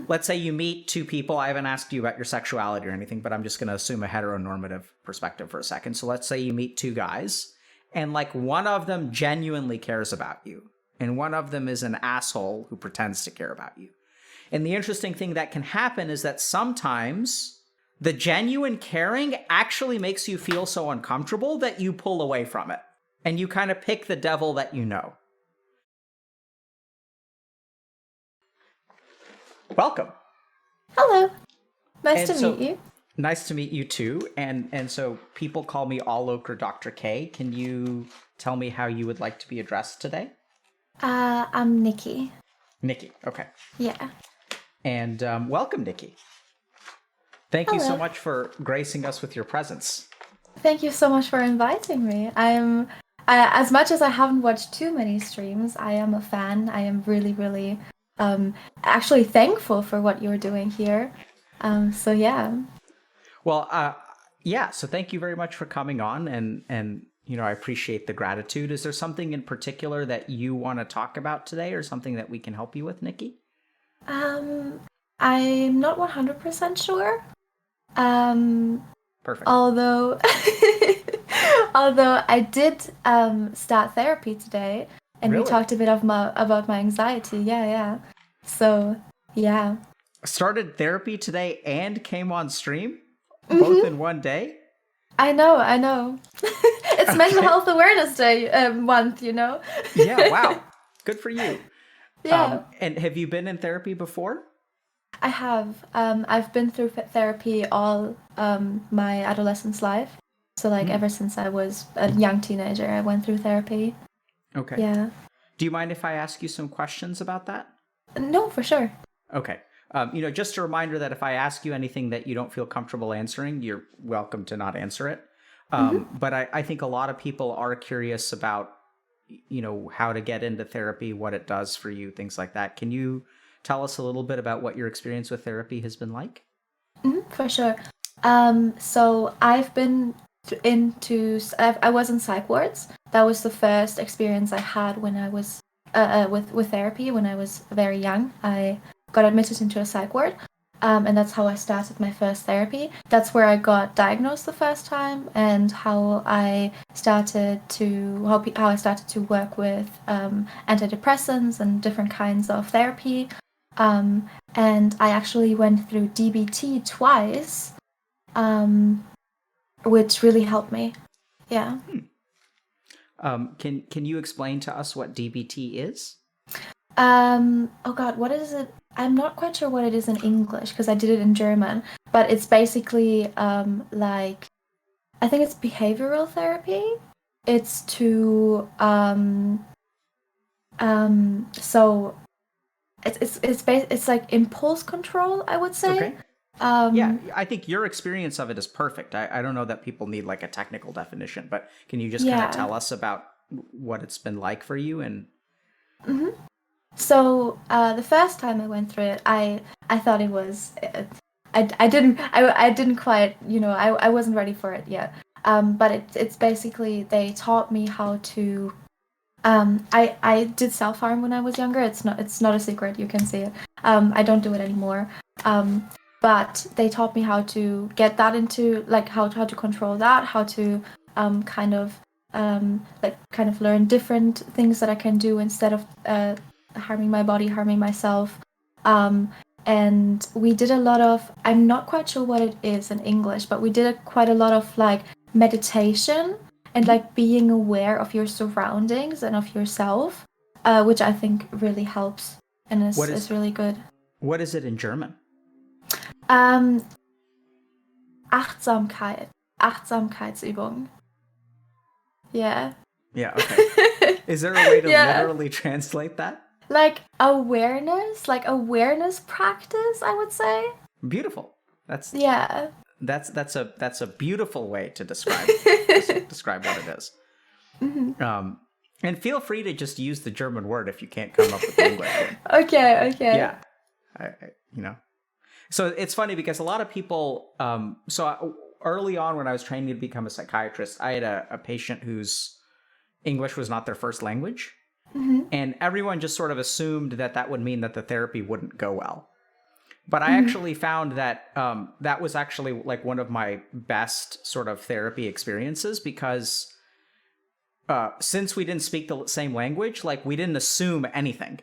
let's say you meet two people. I haven't asked you about your sexuality or anything, but I'm just going to assume a heteronormative perspective for a second. So let's say you meet two guys, and like one of them genuinely cares about you, and one of them is an asshole who pretends to care about you. And the interesting thing that can happen is that sometimes the genuine caring actually makes you feel so uncomfortable that you pull away from it. And you kind of pick the devil that you know. Welcome. Hello. Nice to meet you. Nice to meet you too. And so people call me Alok or Dr. K. Can you tell me how you would like to be addressed today? I'm Nikki. Nikki, okay. Yeah. And welcome, Nikki. Thank you so much for gracing us with your presence. Thank you so much for inviting me. As much as I haven't watched too many streams, I am a fan. I am really, really actually thankful for what you're doing here. So yeah. Well, yeah, so thank you very much for coming on, and you know, I appreciate the gratitude. Is there something in particular that you want to talk about today, or something that we can help you with, Nikki? I'm not 100% sure. Perfect. Although I did start therapy today, and Really? we talked a bit about my anxiety. Yeah. So, yeah. Started therapy today and came on stream? Both in one day? I know. It's Mental Health Awareness Day month, you know? Yeah, wow. Good for you. Yeah. And have you been in therapy before? I have. I've been through therapy all my adolescence life. So, like, ever since I was a young teenager, I went through therapy. Okay. Yeah. Do you mind if I ask you some questions about that? No, for sure. Okay. You know, just a reminder that if I ask you anything that you don't feel comfortable answering, you're welcome to not answer it. But I think a lot of people are curious about, you know, how to get into therapy, what it does for you, things like that. Can you tell us a little bit about what your experience with therapy has been like? For sure. So I've been I was in psych wards. That was the first experience I had when I was with therapy when I was very young. I got admitted into a psych ward, and that's how I started my first therapy. That's where I got diagnosed the first time, and how I started to work with antidepressants and different kinds of therapy. And I actually went through DBT twice, which really helped me. Yeah. Can you explain to us what DBT is? Oh God, what is it? I'm not quite sure what it is in English because I did it in German, but it's basically like, I think it's behavioral therapy. It's to so it's like impulse control, I would say. Okay. Yeah, I think your experience of it is perfect. I don't know that people need like a technical definition, but can you just kind of tell us about what it's been like for you? And So the first time I went through it, I thought it was I didn't quite, you know, I wasn't ready for it yet. But it's basically they taught me how to. I did self-harm when I was younger. It's not a secret. You can see it. I don't do it anymore. But they taught me how to get that into, like, how to control that, how to kind of learn different things that I can do instead of harming my body, harming myself. And we did a lot of, I'm not quite sure what it is in English, but we did quite a lot of like meditation and like being aware of your surroundings and of yourself, which I think really helps and is really good. What is it in German? Achtsamkeitsübung. Yeah. Yeah, okay. Is there a way to literally translate that? Like awareness practice, I would say. Beautiful. That's a beautiful way to describe what it is. And feel free to just use the German word if you can't come up with the English one. Okay. Yeah, you know. So it's funny because a lot of people. Early on, when I was training to become a psychiatrist, I had a patient whose English was not their first language, and everyone just sort of assumed that would mean that the therapy wouldn't go well. But I actually found that that was actually like one of my best sort of therapy experiences because since we didn't speak the same language, like we didn't assume anything.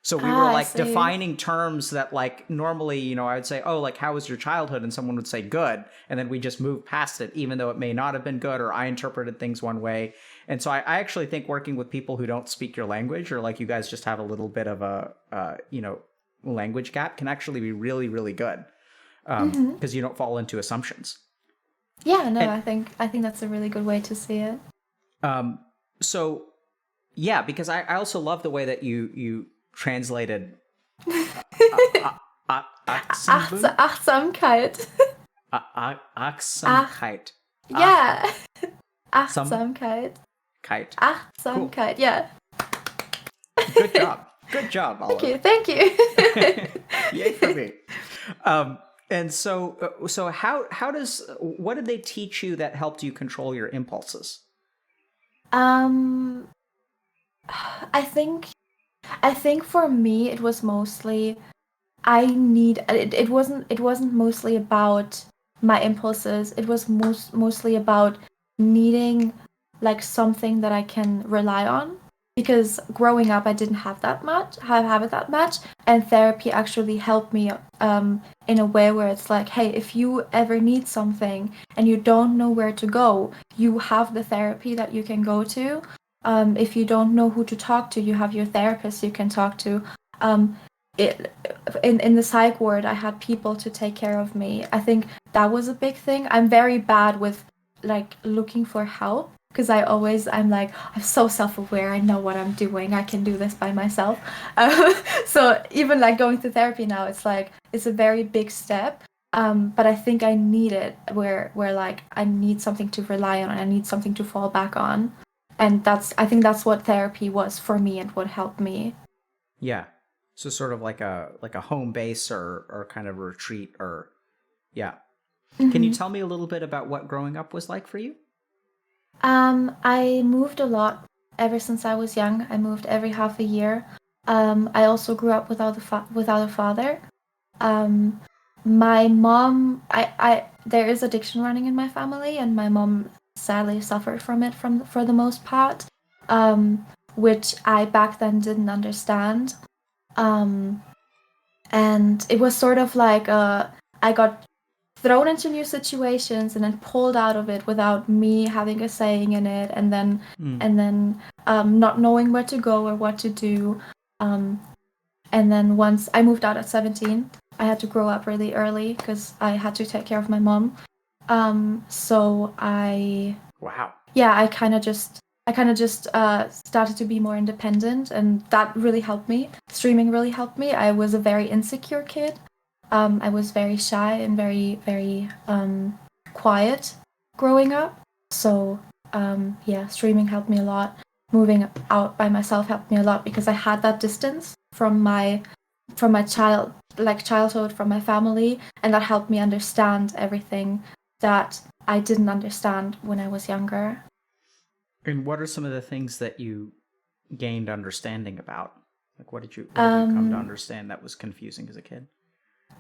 So we were Ah, I like see. defining terms that like normally, you know, I would say, oh, like how was your childhood? And someone would say good. And then we just move past it, even though it may not have been good or I interpreted things one way. And so I actually think working with people who don't speak your language or like you guys just have a little bit of a, you know, language gap can actually be really, really good because you don't fall into assumptions. Yeah, no, And I think that's a really good way to see it. so, yeah, because I also love the way that you translated Achtsamkeit. Achtsamkeit. Achtsamkeit. Yeah. Some Achtsamkeit. kite. Cool. Achtsamkeit, yeah. Good job. Good job, Olive. Thank you. Yay for me. And so how does what did they teach you that helped you control your impulses? Um, I think for me it was mostly it wasn't mostly about my impulses. It was mostly about needing like something that I can rely on because growing up I didn't have it that much, and therapy actually helped me in a way where it's like, hey, if you ever need something and you don't know where to go, you have the therapy that you can go to. If you don't know who to talk to, you have your therapist you can talk to. It in the psych ward I had people to take care of me. I think that was a big thing. I'm very bad with like looking for help because I'm like, I'm so self-aware, I know what I'm doing, I can do this by myself. So even like going to therapy now, it's like it's a very big step, but I think I need it where like I need something to rely on, I need something to fall back on, and I think that's what therapy was for me and what helped me. Yeah. So sort of like a home base or kind of retreat or yeah. Can you tell me a little bit about what growing up was like for you? I moved a lot ever since I was young. I moved every half a year. I also grew up without a father. Um, my mom, there is addiction running in my family, and my mom sadly suffered from it for the most part, which I back then didn't understand. Um, and it was sort of like I got thrown into new situations and then pulled out of it without me having a saying in it, and then not knowing where to go or what to do. And then once I moved out at 17, I had to grow up really early because I had to take care of my mom. So Wow. yeah, I kind of just started to be more independent, and that really helped me. Streaming really helped me. I was a very insecure kid. I was very shy and very, very quiet growing up. So yeah, streaming helped me a lot. Moving out by myself helped me a lot because I had that distance from my childhood, from my family, and that helped me understand everything that I didn't understand when I was younger. And what are some of the things that you gained understanding about? Like what did you come to understand that was confusing as a kid?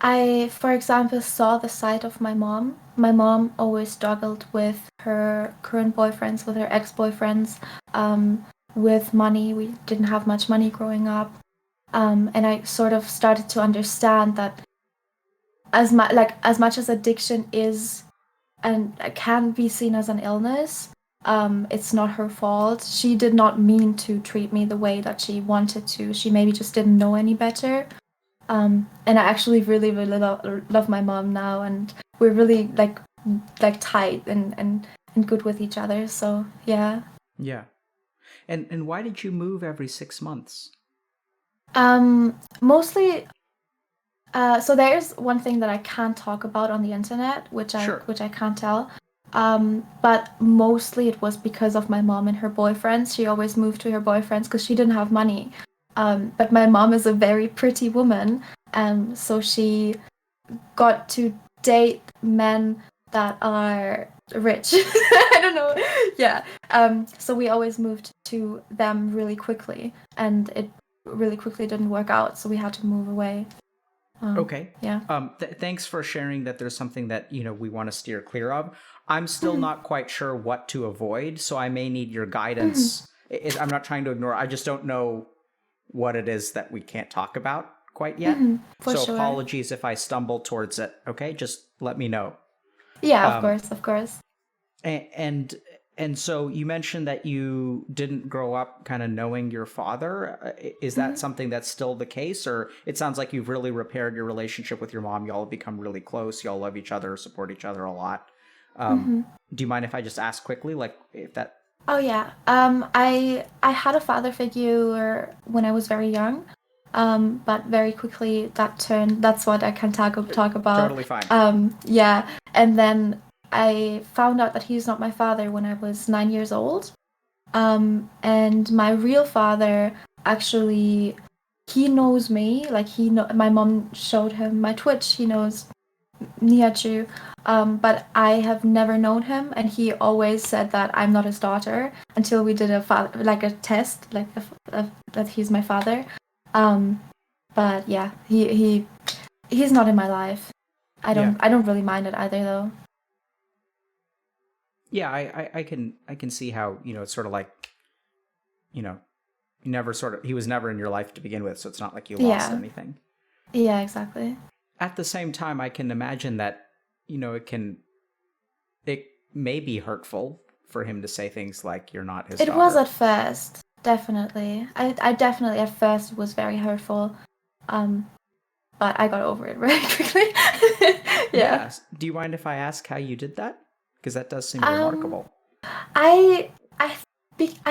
I, for example, saw the side of my mom. My mom always struggled with her current boyfriends, with her ex-boyfriends, with money. We didn't have much money growing up. And I sort of started to understand that as much as addiction is and can be seen as an illness, it's not her fault. She did not mean to treat me the way that she wanted to. She maybe just didn't know any better. And I actually really, really love my mom now, and we're really like tight and good with each other. So yeah. Yeah. And why did you move every 6 months? Mostly. So there's one thing that I can't talk about on the internet, which I can't tell. But mostly it was because of my mom and her boyfriends. She always moved to her boyfriends because she didn't have money. But my mom is a very pretty woman, so she got to date men that are rich. I don't know. Yeah. So we always moved to them really quickly, and it really quickly didn't work out, so we had to move away. Okay. Yeah. Thanks for sharing that there's something that, we want to steer clear of. I'm still not quite sure what to avoid, so I may need your guidance. I'm not trying to ignore. I just don't know what it is that we can't talk about quite yet. For So sure. apologies if I stumble towards it. Okay, just let me know. Yeah, of course. And so you mentioned that you didn't grow up kind of knowing your father. Is that something that's still the case? Or it sounds like you've really repaired your relationship with your mom. Y'all have become really close. Y'all love each other, support each other a lot. Do you mind if I just ask quickly, like if that... Oh yeah. I had a father figure when I was very young. But very quickly that turned. That's what I can talk about. Totally fine. Yeah. And then I found out that he's not my father when I was 9 years old. And my real father actually, he knows me. Like my mom showed him my Twitch. He knows Nihachu. But I have never known him, and he always said that I'm not his daughter until we did a test, that he's my father. But yeah, he's not in my life. I don't really mind it either though. Yeah, I can see how, it's sort of like, you he was never in your life to begin with, so it's not like you lost anything. Yeah, exactly. At the same time, I can imagine that, it may be hurtful for him to say things like you're not his daughter. It was at first, definitely. I definitely at first was very hurtful. But I got over it very quickly. Yeah. Do you mind if I ask how you did that? Because that does seem remarkable. I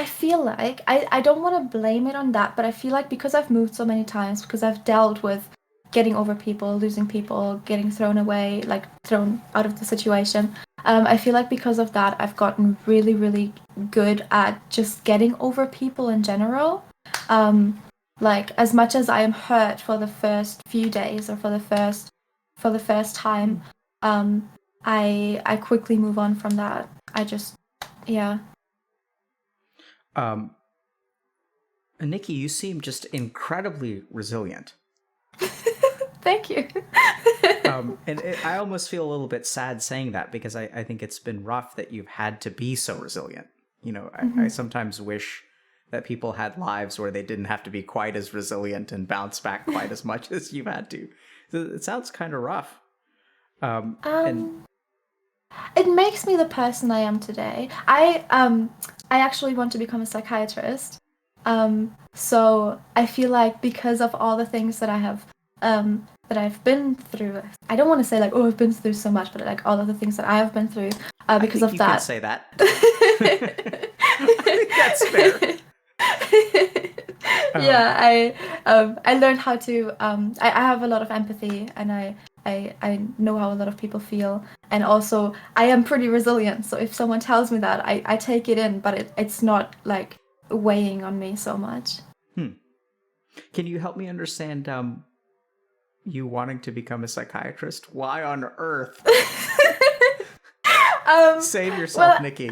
feel like I don't want to blame it on that, but I feel like because I've moved so many times, because I've dealt with getting over people, losing people, getting thrown away, like thrown out of the situation. I feel like because of that, I've gotten really, really good at just getting over people in general. Like as much as I am hurt for the first few days or for the first time, I quickly move on from that. Nikki, you seem just incredibly resilient. Thank you. I almost feel a little bit sad saying that, because I think it's been rough that you've had to be so resilient. I sometimes wish that people had lives where they didn't have to be quite as resilient and bounce back quite as much as you've had to. So it sounds kind of rough. It makes me the person I am today. I actually want to become a psychiatrist. So I feel like because of all the things that I have that I've been through, I don't want to say like, oh, I've been through so much, but like all of the things that I have been through because of that. You can say that. I think that's fair. Yeah, I learned how to I have a lot of empathy, and I know how a lot of people feel, and also I am pretty resilient, so if someone tells me that, I take it in, but it's not like weighing on me so much. Can you help me understand you wanting to become a psychiatrist? Why on earth? Save yourself, Nikki,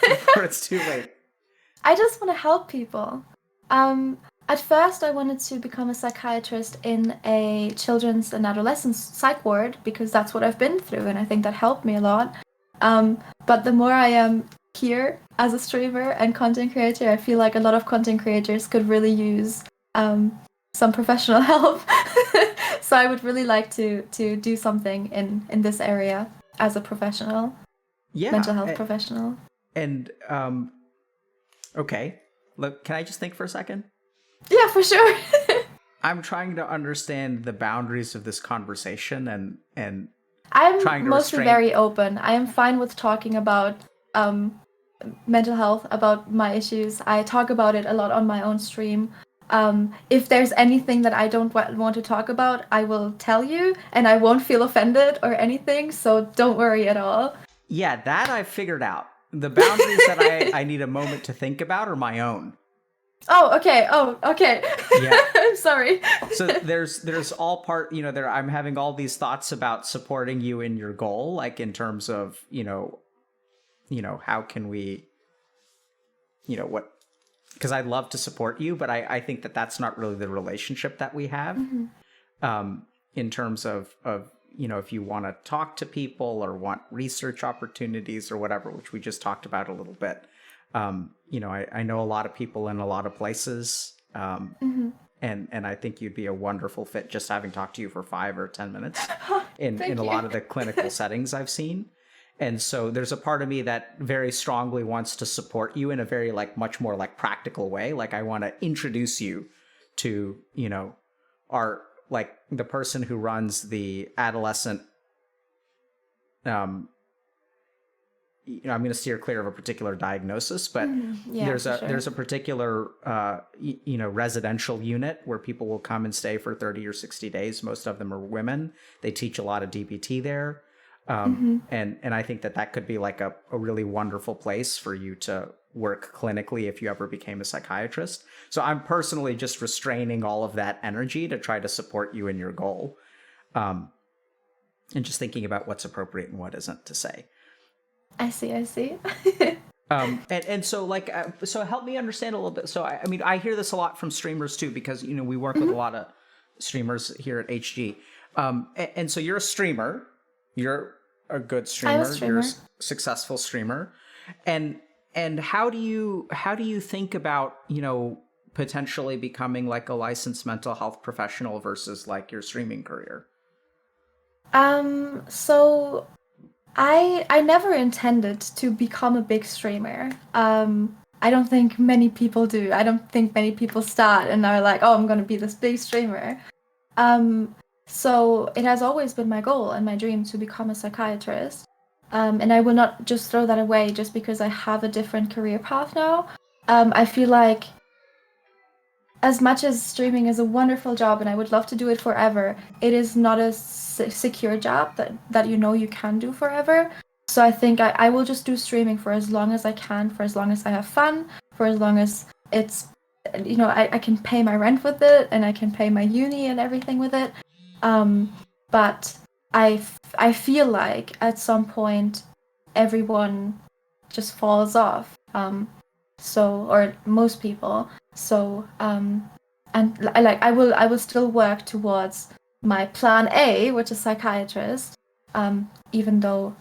before it's too late. I just want to help people. At first, I wanted to become a psychiatrist in a children's and adolescents psych ward, because that's what I've been through, and I think that helped me a lot. But the more I am here as a streamer and content creator, I feel like a lot of content creators could really use some professional help. So I would really like to do something in this area as a professional, mental health professional. And okay, look, can I just think for a second? Yeah, for sure. I'm trying to understand the boundaries of this conversation, and I'm mostly very open. I am fine with talking about mental health, about my issues. I talk about it a lot on my own stream. If there's anything that I don't want to talk about, I will tell you, and I won't feel offended or anything, so don't worry at all. Yeah, that I've figured out. The boundaries that I need a moment to think about are my own. Oh, okay. Yeah. I'm sorry. So there's all part, I'm having all these thoughts about supporting you in your goal, like in terms of, how can we, what, because I'd love to support you, but I think that that's not really the relationship that we have. in terms of if you want to talk to people or want research opportunities or whatever, which we just talked about a little bit. I know a lot of people in a lot of places, and I think you'd be a wonderful fit just having talked to you for 5 or 10 minutes in a lot of the clinical settings I've seen. And so there's a part of me that very strongly wants to support you in a very much more practical way. Like I want to introduce you to, our the person who runs the adolescent, I'm going to steer clear of a particular diagnosis, but there's a particular, residential unit where people will come and stay for 30 or 60 days. Most of them are women. They teach a lot of DBT there. And I think that could be a really wonderful place for you to work clinically if you ever became a psychiatrist. So I'm personally just restraining all of that energy to try to support you in your goal. And just thinking about what's appropriate and what isn't to say. I see. And so so help me understand a little bit. So I hear this a lot from streamers too, because we work with a lot of streamers here at HG. And so you're a streamer. You're a good streamer. You're a successful streamer. And how do you think about, potentially becoming a licensed mental health professional versus your streaming career? So I never intended to become a big streamer. I don't think many people do. I don't think many people start and are like, oh, I'm going to be this big streamer. So it has always been my goal and my dream to become a psychiatrist. And I will not just throw that away just because I have a different career path now. I feel like as much as streaming is a wonderful job and I would love to do it forever, it is not a secure job that you can do forever. So I think I will just do streaming for as long as I can, for as long as I have fun, for as long as it's, I can pay my rent with it and I can pay my uni and everything with it. But I feel like at some point everyone just falls off. Or most people. So and I will still work towards my plan A, which is psychiatrist. Even though,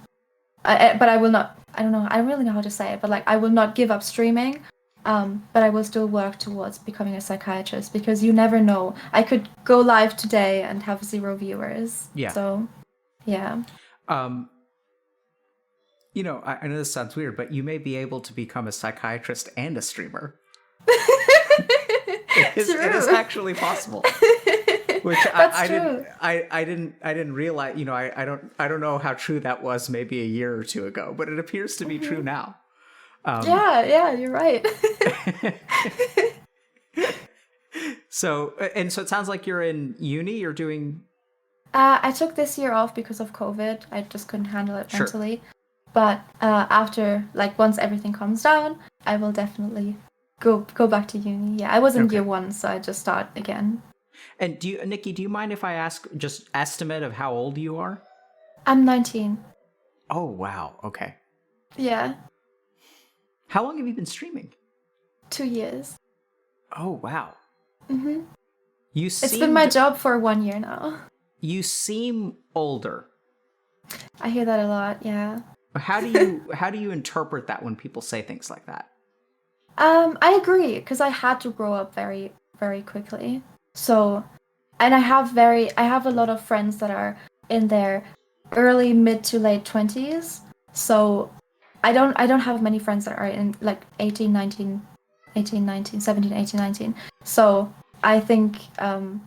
but I will not. I don't know. I don't really know how to say it, but I will not give up streaming. But I will still work towards becoming a psychiatrist because you never know. I could go live today and have 0 viewers. Yeah. So, yeah. I know this sounds weird, but you may be able to become a psychiatrist and a streamer. It is actually possible. Which I didn't realize. I don't know how true that was maybe a year or 2 ago, but it appears to be true now. Yeah, you're right. So it sounds like you're in uni. You're doing. I took this year off because of COVID. I just couldn't handle it mentally. But after, once everything calms down, I will definitely go back to uni. Yeah, I was in year 1, so I just start again. And Nikki, do you mind if I ask just estimate of how old you are? I'm 19. Oh, wow. Okay. Yeah. How long have you been streaming? 2 years. Oh, wow. Mm-hmm. It's been my job for 1 year now. You seem older. I hear that a lot, yeah. How do you interpret that when people say things like that? I agree, because I had to grow up very, very quickly. So, and I have a lot of friends that are in their early, mid to late 20s. So I don't have many friends that are in 18, 19, 17, 18, 19. So I think, I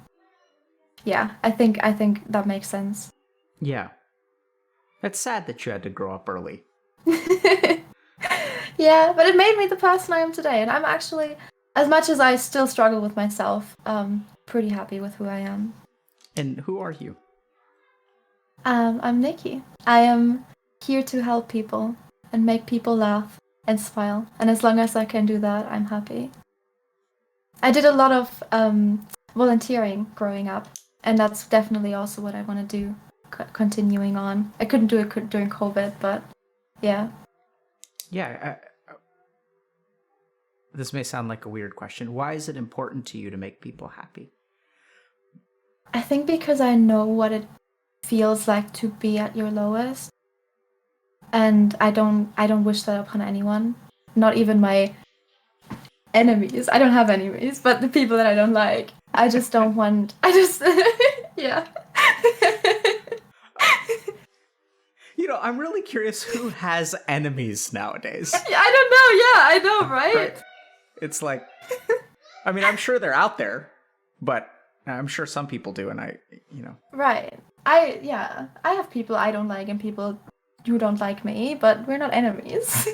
think that makes sense. Yeah. It's sad that you had to grow up early. Yeah, but it made me the person I am today. And I'm actually, as much as I still struggle with myself, pretty happy with who I am. And who are you? I'm Nikki. I am here to help people and make people laugh and smile. And as long as I can do that, I'm happy. I did a lot of volunteering growing up. And that's definitely also what I want to do, continuing on. I couldn't do it during COVID, but yeah. Yeah. This may sound like a weird question. Why is it important to you to make people happy? I think because I know what it feels like to be at your lowest, and I don't wish that upon anyone, not even my enemies. I don't have enemies, but the people that I don't like. I just don't want. I just yeah. I'm really curious who has enemies nowadays. I don't know. Yeah, I know, right? It's like, I mean, I'm sure they're out there, but I'm sure some people do, and Right. I have people I don't like and people who don't like me, but we're not enemies.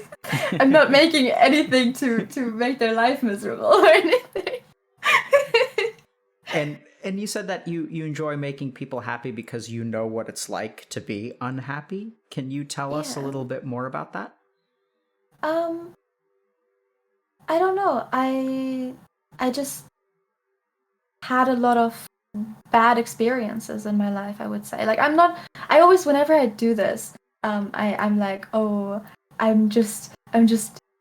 I'm not making anything to make their life miserable or anything. And you said that you enjoy making people happy because you know what it's like to be unhappy. Can you tell us a little bit more about that? I don't know. I just had a lot of bad experiences in my life, I would say. Like I always whenever I do this, I'm like, oh, I'm just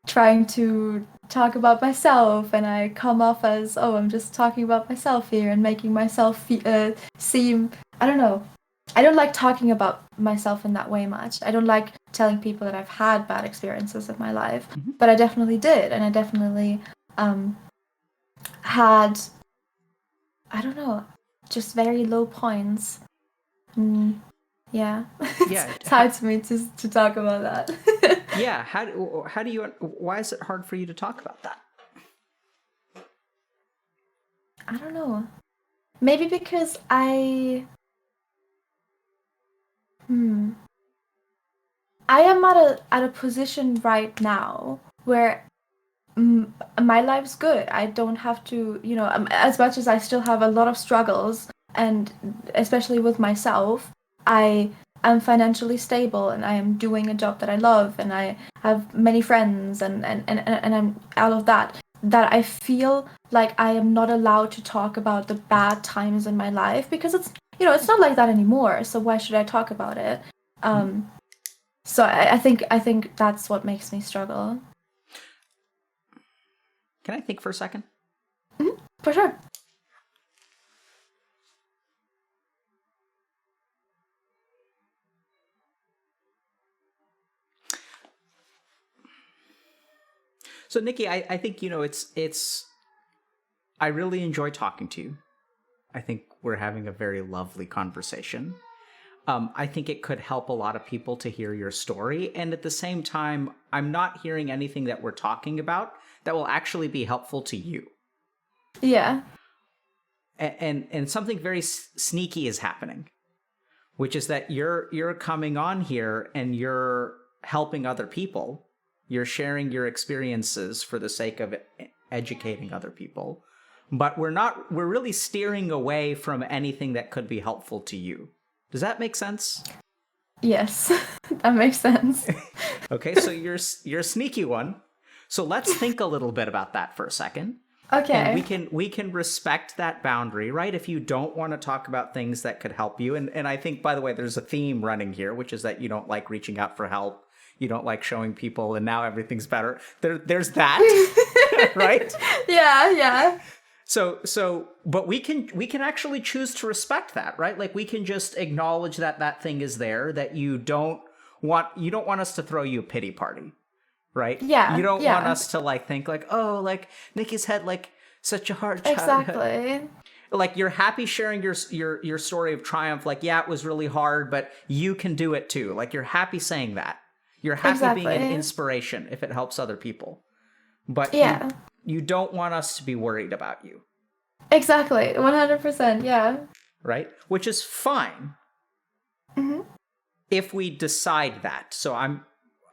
trying to talk about myself, and I come off as, oh, I'm just talking about myself here and making myself seem, I don't know. I don't like talking about myself in that way much. I don't like telling people that I've had bad experiences in my life, but I definitely did, and I definitely had, I don't know, just very low points. Yeah. It's hard for me to talk about that. Yeah, why is it hard for you to talk about that? I don't know. Maybe because I am at a position right now where my life's good. I don't have to, as much as I still have a lot of struggles, and especially with myself, I am financially stable and I am doing a job that I love and I have many friends and I'm out of that I feel like I am not allowed to talk about the bad times in my life because it's not like that anymore. So why should I talk about it? So I think that's what makes me struggle. Can I think for a second? Mm-hmm, for sure. So Nikki, I think, it's I really enjoy talking to you. I think we're having a very lovely conversation. I think it could help a lot of people to hear your story. And at the same time, I'm not hearing anything that we're talking about that will actually be helpful to you. Yeah. And something very sneaky is happening, which is that you're coming on here and you're helping other people. You're sharing your experiences for the sake of educating other people. But we're really steering away from anything that could be helpful to you. Does that make sense? Yes, that makes sense. Okay, so you're a sneaky one. So let's think a little bit about that for a second. Okay. And we can respect that boundary, right? If you don't want to talk about things that could help you. And I think, by the way, there's a theme running here, which is that you don't like reaching out for help. You don't like showing people, and now everything's better. There's that, right? Yeah. But we can actually choose to respect that, right? Like we can just acknowledge that thing is there, that you don't want us to throw you a pity party, right? Yeah. You don't want us to think oh, Nikki's had such a hard childhood. Exactly. Like you're happy sharing your story of triumph, it was really hard, but you can do it too. Like you're happy saying that. You're happy being an inspiration if it helps other people. But you don't want us to be worried about you. Exactly. 100%. Yeah. Right? Which is fine. Mm-hmm. If we decide that. So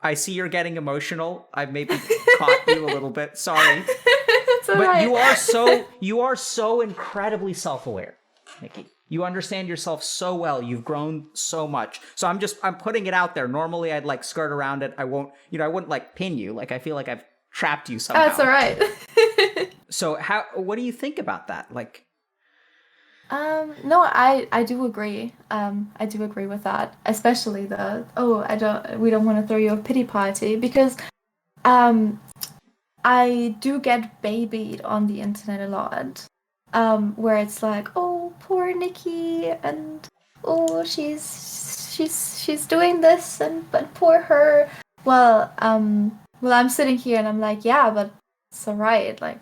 I see you're getting emotional. I maybe caught you a little bit. Sorry. It's all but right. you are so incredibly self-aware, Nikki. You understand yourself so well. You've grown so much. So I'm putting it out there. Normally I'd skirt around it. I wouldn't pin you. I feel like I've trapped you somehow. That's all right. So what do you think about that? No, I do agree. I do agree with that, especially we don't want to throw you a pity party because, I do get babied on the internet a lot, where it's like, oh, oh, poor Nikki, and oh, she's doing this, but poor her. Well, I'm sitting here and I'm like, yeah, but it's alright. Like,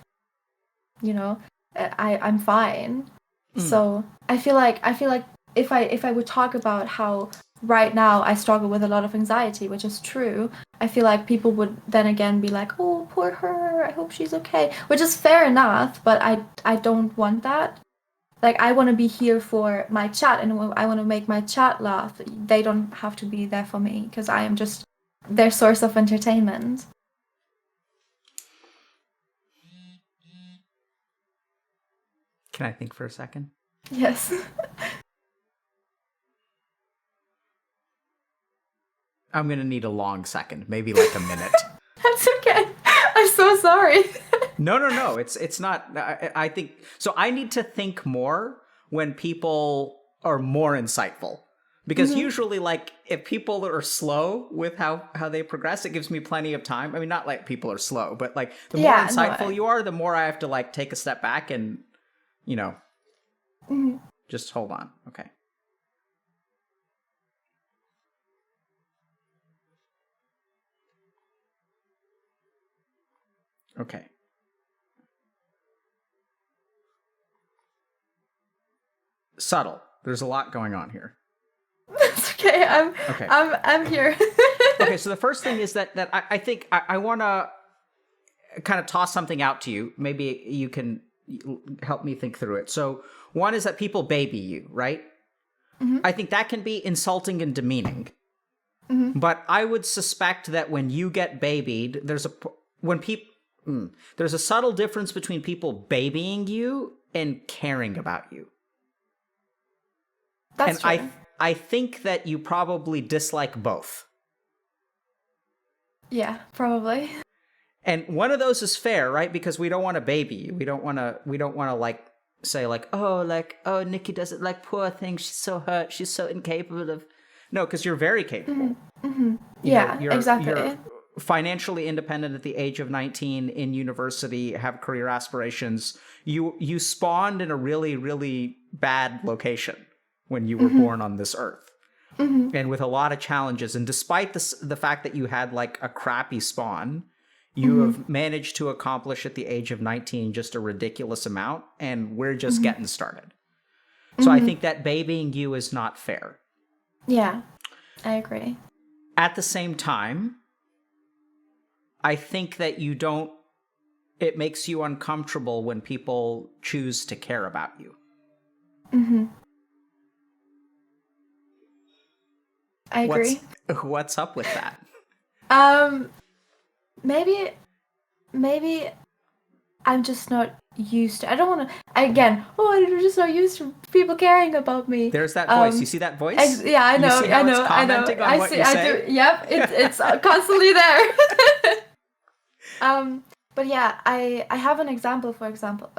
you know, I'm fine. So I feel like if I would talk about how right now I struggle with a lot of anxiety, which is true, I feel like people would then again be like, oh, poor her, I hope she's okay, which is fair enough, but I don't want that. Like, I want to be here for my chat, and I want to make my chat laugh. They don't have to be there for me because I am just their source of entertainment. Can I think for a second? Yes. I'm going to need a long second, maybe like a minute. That's okay. I'm so sorry. No. It's not. I think so. I need to think more when people are more insightful, because usually, like, if people are slow with how they progress, it gives me plenty of time. I mean, not like people are slow, but like the more insightful you are, the more I have to like take a step back and, you know, just hold on. Okay. Okay. Subtle. There's a lot going on here. That's okay. I'm here. Okay, so the first thing is that I think I want to kind of toss something out to you. Maybe you can help me think through it. So one is that people baby you, right? I think that can be insulting and demeaning. But I would suspect that when you get babied, there's a subtle difference between people babying you and caring about you. That's true. I think that you probably dislike both. Yeah, probably. And one of those is fair, right? Because we don't want to baby you. We don't want to like say like, oh, Nikki doesn't, like, poor thing. She's so hurt. She's so incapable of. No, because you're very capable. Yeah, You're exactly. financially independent at the age of 19, in university, have career aspirations. You spawned in a really, really bad location when you were born on this earth. And with a lot of challenges. And despite the fact that you had like a crappy spawn, you have managed to accomplish at the age of 19 just a ridiculous amount. And we're just getting started. So I think that babying you is not fair. Yeah, I agree. At the same time, I think that it makes you uncomfortable when people choose to care about you. I agree. What's up with that? Maybe I'm just not used to. I don't want to. Again, I'm just not used to people caring about me. There's that voice. You see that voice? Yeah, I know. You see how I know. it's commenting on what you say? I do. Yep, it's constantly there. But yeah, I have an example. For example.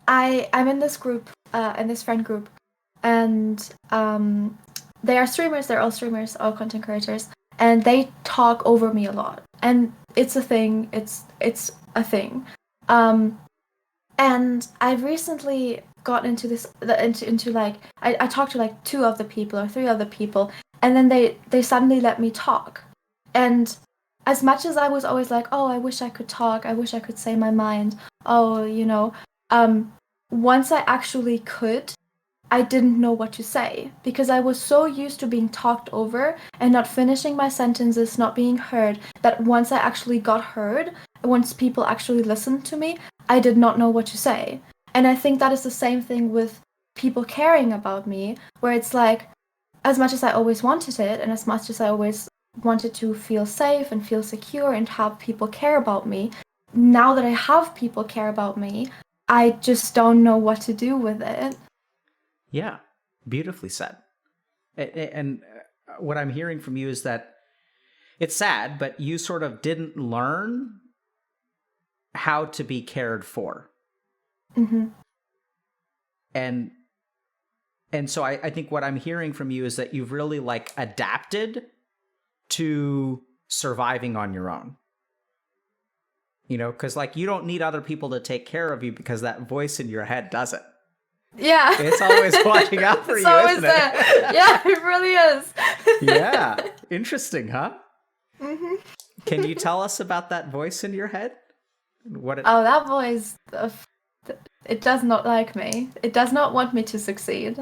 I'm in this group, in this friend group, and they are streamers. They're all streamers, all content creators, and they talk over me a lot. And it's a thing. It's a thing. And I've recently gotten into this into like I talked to like 2 other people or 3 other people, and then they suddenly let me talk. And as much as I was always like, oh, I wish I could talk, I wish I could say my mind, oh, once I actually could, I didn't know what to say, because I was so used to being talked over and not finishing my sentences, not being heard, that once I actually got heard, once people actually listened to me, I did not know what to say. And I think that is the same thing with people caring about me, where it's like, as much as I always wanted it, and as much as I always wanted to feel safe and feel secure and have people care about me, now that I have people care about me, I just don't know what to do with it. Yeah, beautifully said. And what I'm hearing from you is that it's sad, but you sort of didn't learn how to be cared for. And so I think what I'm hearing from you is that you've really like adapted to surviving on your own. You know, because like you don't need other people to take care of you because that voice in your head does it. Yeah. It's always watching out for It's you, always isn't there. it? Yeah, it really is. Yeah. Interesting, huh? Hmm. Can you tell us about that voice in your head? What it... Oh, that voice, it does not like me. It does not want me to succeed.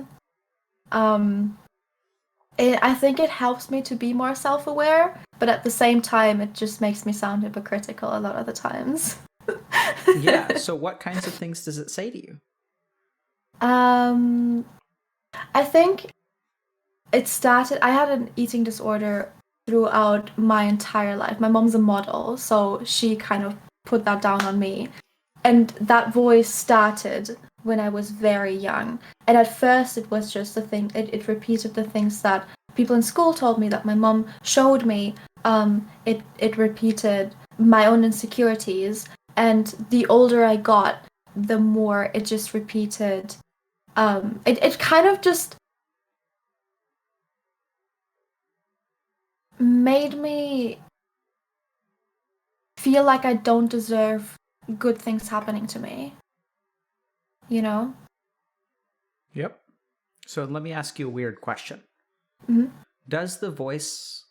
I think it helps me to be more self-aware, but at the same time, it just makes me sound hypocritical a lot of the times. Yeah, so what kinds of things does it say to you? I think it started, I had an eating disorder throughout my entire life. My mom's a model, so she kind of put that down on me. And that voice started when I was very young. And at first it was just the thing, it repeated the things that people in school told me, that my mom showed me. It repeated my own insecurities. And the older I got, the more it just repeated. It kind of just made me feel like I don't deserve good things happening to me. You know? Yep. So let me ask you a weird question. Mm-hmm. Does the voice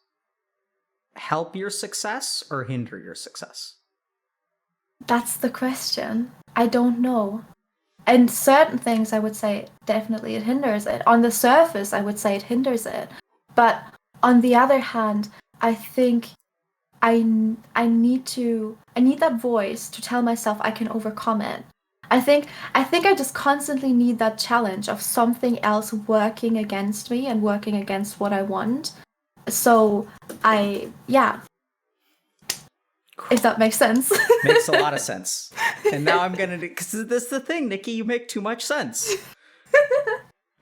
help your success or hinder your success? That's the question. I don't know. And certain things I would say definitely it hinders it. On the surface, I would say it hinders it. But on the other hand, I think I need that voice to tell myself I can overcome it. I think I just constantly need that challenge of something else working against me and working against what I want. So if that makes sense. Makes a lot of sense. And now I'm gonna, because this is the thing, Nikki, you make too much sense.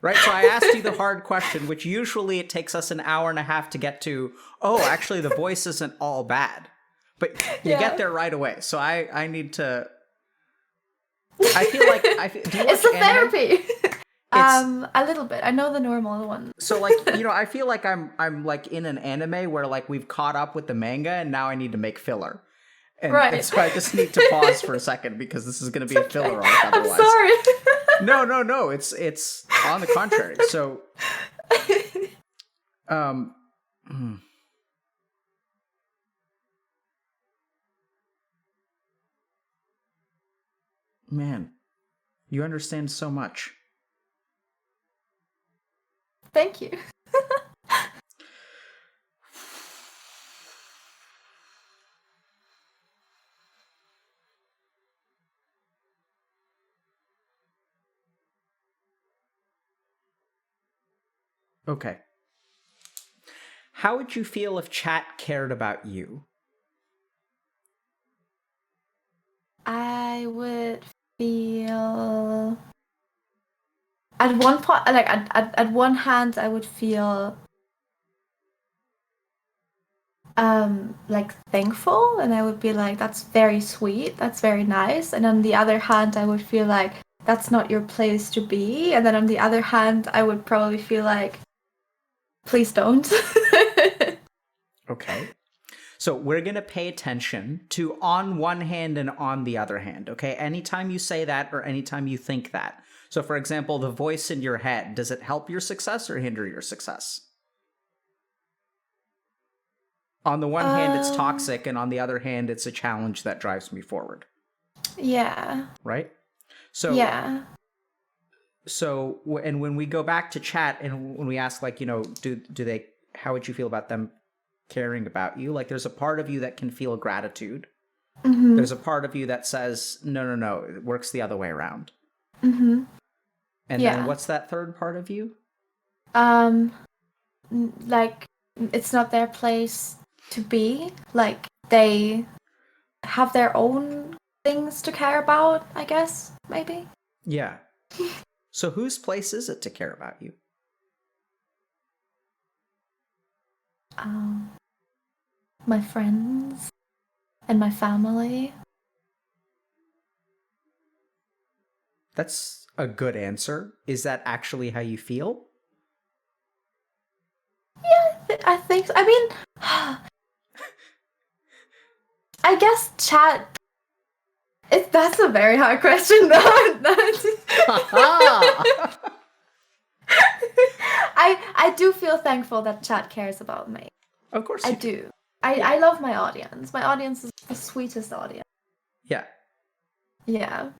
Right, so I asked you the hard question, which usually it takes us an hour and a half to get to, oh, actually the voice isn't all bad. But you get there right away. So I need to, I feel like, do you watch It's a anime? therapy. A little bit. I know the normal one. So like, you know, I feel like I'm like in an anime where like we've caught up with the manga and now I need to make filler. And so I just need to pause for a second because this is going to be a filler arc otherwise. I'm sorry. No. It's on the contrary. So, man, you understand so much. Thank you. Okay. How would you feel if chat cared about you? I would feel at one point, like at one hand, I would feel like thankful, and I would be like, that's very sweet, that's very nice. And on the other hand, I would feel like that's not your place to be. And then on the other hand, I would probably feel like, please don't. Okay. So we're going to pay attention to on one hand and on the other hand, okay? Anytime you say that or anytime you think that. So for example, the voice in your head, does it help your success or hinder your success? On the one hand, it's toxic, and on the other hand, it's a challenge that drives me forward. Yeah. Right? So yeah. So, and when we go back to chat and when we ask, like, you know, do they, how would you feel about them caring about you? Like, there's a part of you that can feel gratitude. Mm-hmm. There's a part of you that says, no, it works the other way around. Mm-hmm. And then what's that third part of you? Like, it's not their place to be. Like, they have their own things to care about, I guess, maybe. Yeah. So whose place is it to care about you? My friends and my family. That's a good answer. Is that actually how you feel? Yeah, I think so. I mean, I guess chat That's a very hard question, though. I do feel thankful that chat cares about me. Of course I do. I love my audience. My audience is the sweetest audience. Yeah. Yeah.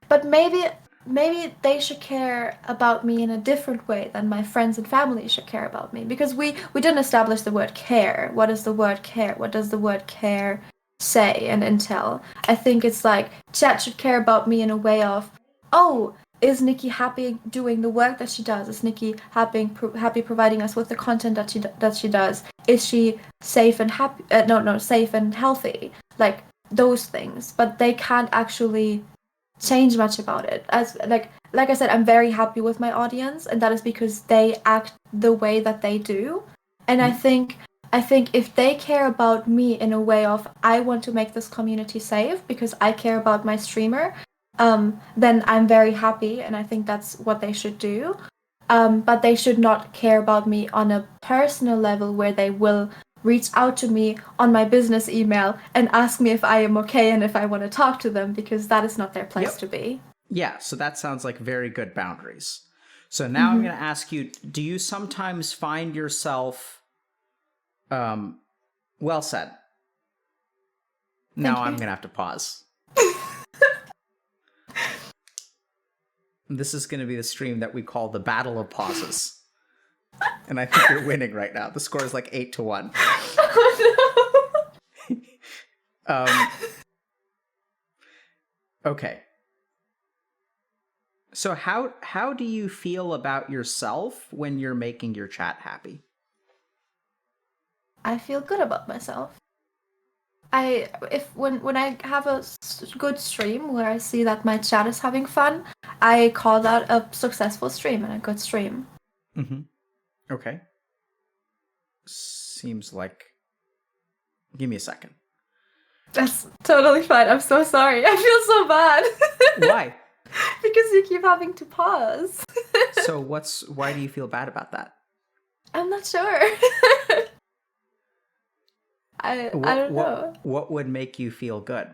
But maybe they should care about me in a different way than my friends and family should care about me, because we didn't establish the word care. What is the word care? What does the word care say and entail? I think it's like chat should care about me in a way of, oh, is Nikki happy doing the work that she does? Is Nikki happy providing us with the content that she does? Is she safe and happy? Safe and healthy. Like those things, but they can't actually change much about it. As like I said, I'm very happy with my audience, and that is because they act the way that they do. And I think if they care about me in a way of, I want to make this community safe because I care about my streamer, then I'm very happy, and I think that's what they should do. But they should not care about me on a personal level where they will reach out to me on my business email and ask me if I am okay and if I want to talk to them, because that is not their place to be. Yeah, so that sounds like very good boundaries. So now I'm going to ask you, do you sometimes find yourself... well said. Now I'm going to have to pause. This is going to be the stream that we call the Battle of Pauses. And I think you're winning right now. The score is like 8-1. Oh no. Okay. So how do you feel about yourself when you're making your chat happy? I feel good about myself. When I have a good stream where I see that my chat is having fun, I call that a successful stream and a good stream. Mm-hmm. Okay. Seems like... Give me a second. That's totally fine. I'm so sorry. I feel so bad. Why? Because you keep having to pause. So why do you feel bad about that? I'm not sure. I don't know. What would make you feel good?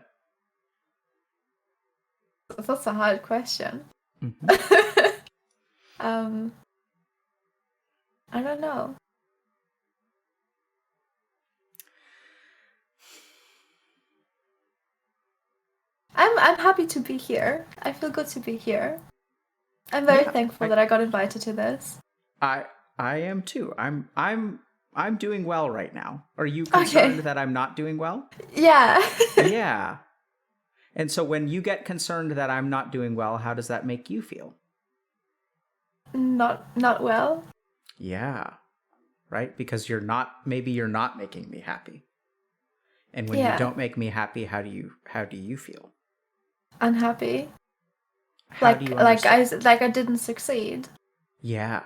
That's a hard question. Mm-hmm. I don't know. I'm happy to be here. I feel good to be here. I'm very thankful that I got invited to this. I am too. I'm doing well right now. Are you concerned that I'm not doing well? Yeah. Yeah. And so when you get concerned that I'm not doing well, how does that make you feel? Not well. Yeah. Right? Because maybe you're not making me happy. And when you don't make me happy, how do you feel? Unhappy. How do you understand? I didn't succeed. Yeah.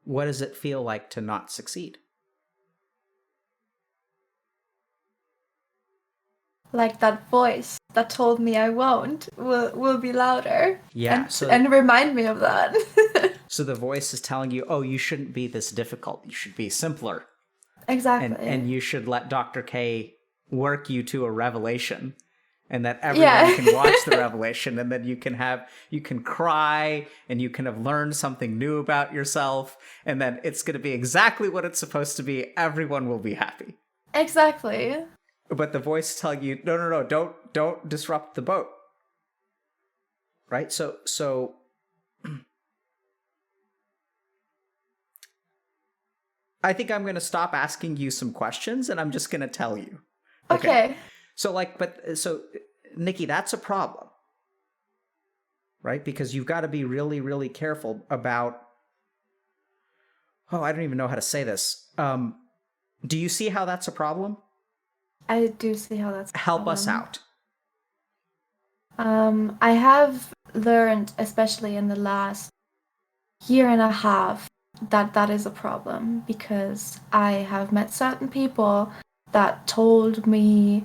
What does it feel like to not succeed? Like that voice that told me I won't will be louder. Yeah. And remind me of that. So the voice is telling you, oh, you shouldn't be this difficult. You should be simpler. Exactly. And you should let Dr. K work you to a revelation. And that everyone can watch the revelation, and then you can cry, and you can have learned something new about yourself, and then it's going to be exactly what it's supposed to be. Everyone will be happy. Exactly. But the voice is telling you, no, don't disrupt the boat. Right? So I think I'm going to stop asking you some questions, and I'm just going to tell you. Okay. So Nikki, that's a problem, right? Because you've got to be really, really careful about, I don't even know how to say this. Do you see how that's a problem? I do see how that's a problem. Help us out. I have learned, especially in the last year and a half, that is a problem, because I have met certain people that told me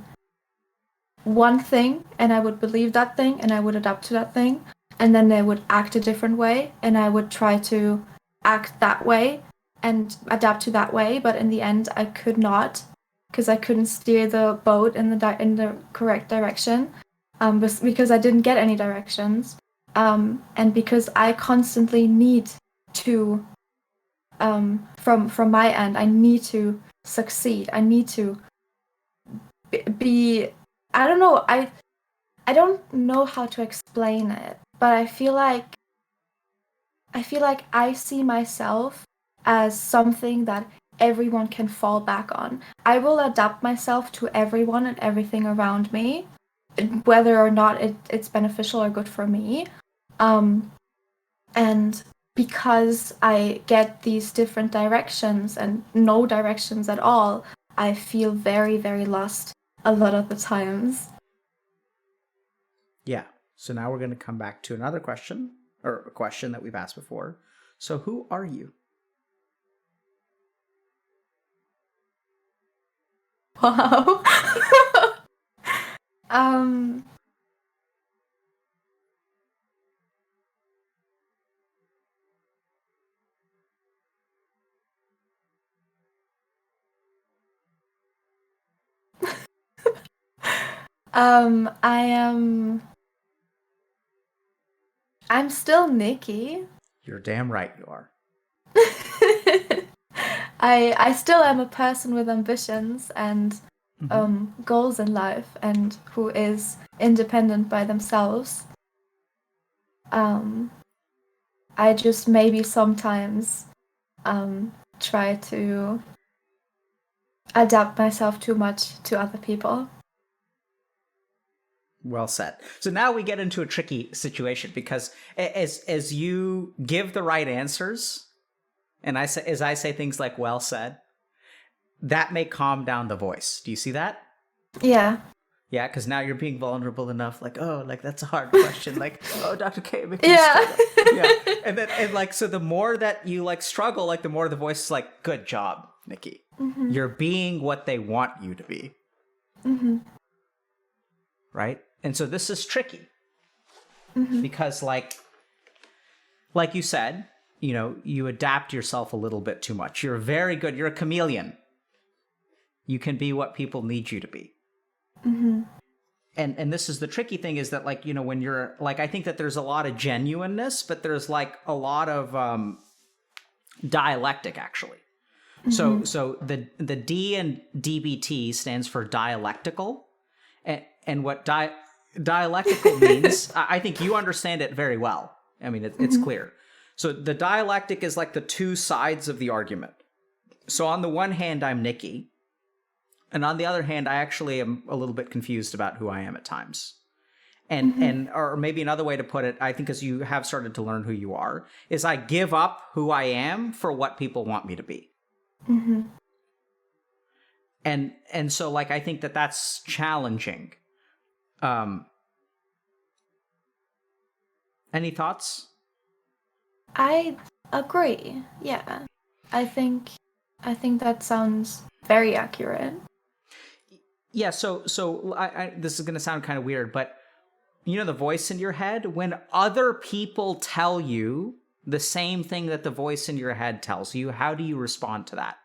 one thing and I would believe that thing and I would adapt to that thing, and then they would act a different way and I would try to act that way and adapt to that way, but in the end I could not. because I couldn't steer the boat in the correct direction, because I didn't get any directions, and because I constantly need to, from my end, I need to succeed. I need to be. I don't know. I don't know how to explain it, but I feel like I see myself as something that everyone can fall back on. I will adapt myself to everyone and everything around me, whether or not it's beneficial or good for me. And because I get these different directions and no directions at all, I feel very, very lost a lot of the times. Yeah. So now we're going to come back to another question, or a question that we've asked before. So who are you? Wow. um I'm still Nikki. You're damn right you are. I still am a person with ambitions and goals in life, and who is independent by themselves. I just maybe sometimes try to adapt myself too much to other people. Well said. So now we get into a tricky situation, because as you give the right answers, and as I say things like "well said," that may calm down the voice. Do you see that? Yeah. Yeah, because now you're being vulnerable enough. Like, oh, like that's a hard question. Like, oh, Dr. K, make me Yeah. struggle. Yeah, and like, so the more that you like struggle, like the more the voice is like, good job, Nikki. Mm-hmm. You're being what they want you to be. Mm-hmm. Right? And so this is tricky, because like you said, you adapt yourself a little bit too much. You're very good. You're a chameleon. You can be what people need you to be. And this is the tricky thing, is that like, when you're like, I think that there's a lot of genuineness, but there's like a lot of dialectic actually. So the D in DBT stands for dialectical, and what dialectical means, I think you understand it very well. I mean, it's clear. So the dialectic is like the two sides of the argument. So on the one hand, I'm Nikki. And on the other hand, I actually am a little bit confused about who I am at times. And or maybe another way to put it, I think, as you have started to learn who you are, is I give up who I am for what people want me to be. And so like, I think that that's challenging. Any thoughts? I agree. Yeah. I think that sounds very accurate. Yeah, so this is going to sound kind of weird, but the voice in your head, when other people tell you the same thing that the voice in your head tells you, how do you respond to that?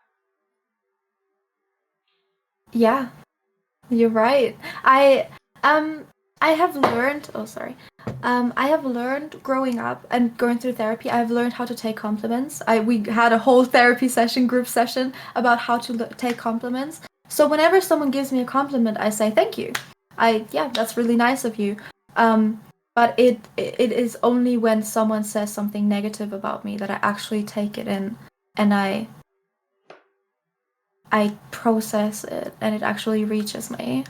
Yeah. You're right. I have learned, I have learned growing up and going through therapy, I've learned how to take compliments. We had a whole therapy session, group session, about how to take compliments. So whenever someone gives me a compliment, I say thank you. Yeah, that's really nice of you. But it is only when someone says something negative about me that I actually take it in, and I process it, and it actually reaches me.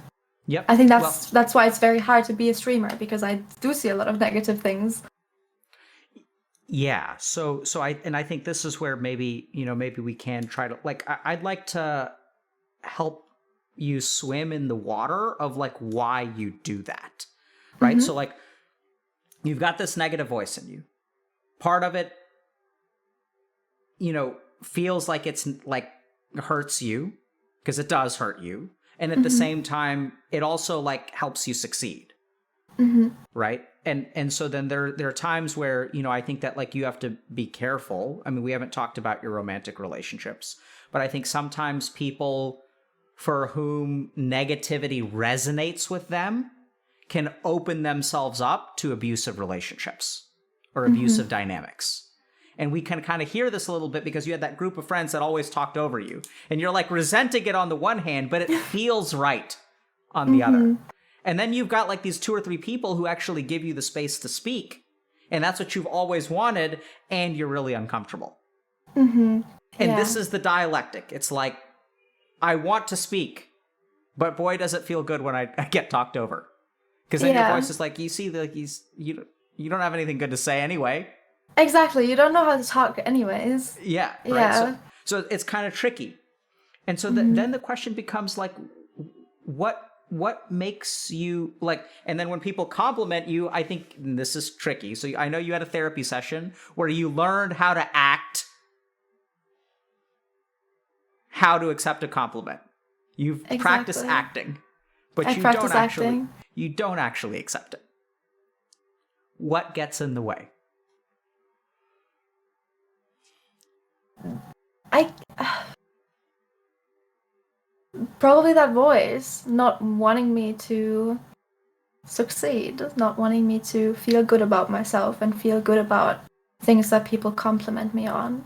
Yep. I think that's why it's very hard to be a streamer, because I do see a lot of negative things. Yeah. So I think this is where maybe we can try to, like, I'd like to help you swim in the water of like why you do that. Right? So like, you've got this negative voice in you. Part of it, feels like it's like hurts you, because it does hurt you. And at the same time, it also like helps you succeed. Right? And so then there are times where, I think that like you have to be careful. I mean, we haven't talked about your romantic relationships, but I think sometimes people for whom negativity resonates with them can open themselves up to abusive relationships or abusive dynamics. And we can kind of hear this a little bit because you had that group of friends that always talked over you. And you're like resenting it on the one hand, but it feels right on the other. And then you've got like these 2 or 3 people who actually give you the space to speak. And that's what you've always wanted, and you're really uncomfortable. And this is the dialectic. It's like, I want to speak, but boy, does it feel good when I get talked over. Because then your voice is like, you see, you don't have anything good to say anyway. Exactly. You don't know how to talk anyways. Yeah. Right? So it's kind of tricky. And so then the question becomes like, what makes you like, and then when people compliment you, I think this is tricky. So I know you had a therapy session where you learned how to act, how to accept a compliment. You've practiced acting, but you don't actually accept it. What gets in the way? Probably that voice not wanting me to succeed, not wanting me to feel good about myself and feel good about things that people compliment me on.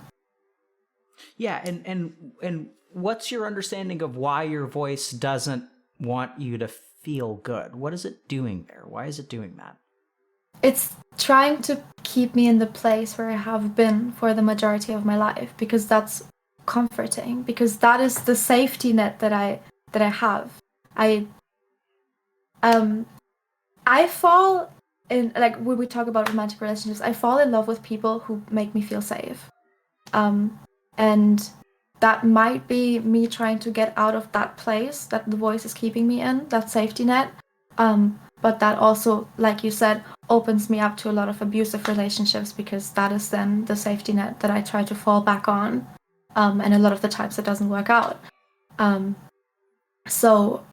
Yeah, and what's your understanding of why your voice doesn't want you to feel good? What is it doing there? Why is it doing that? It's trying to keep me in the place where I have been for the majority of my life, because that's comforting, because that is the safety net that I have. I fall in, like when we talk about romantic relationships, I fall in love with people who make me feel safe. And that might be me trying to get out of that place that the voice is keeping me in, that safety net. But that also, like you said, opens me up to a lot of abusive relationships, because that is then the safety net that I try to fall back on. And a lot of the times it doesn't work out. So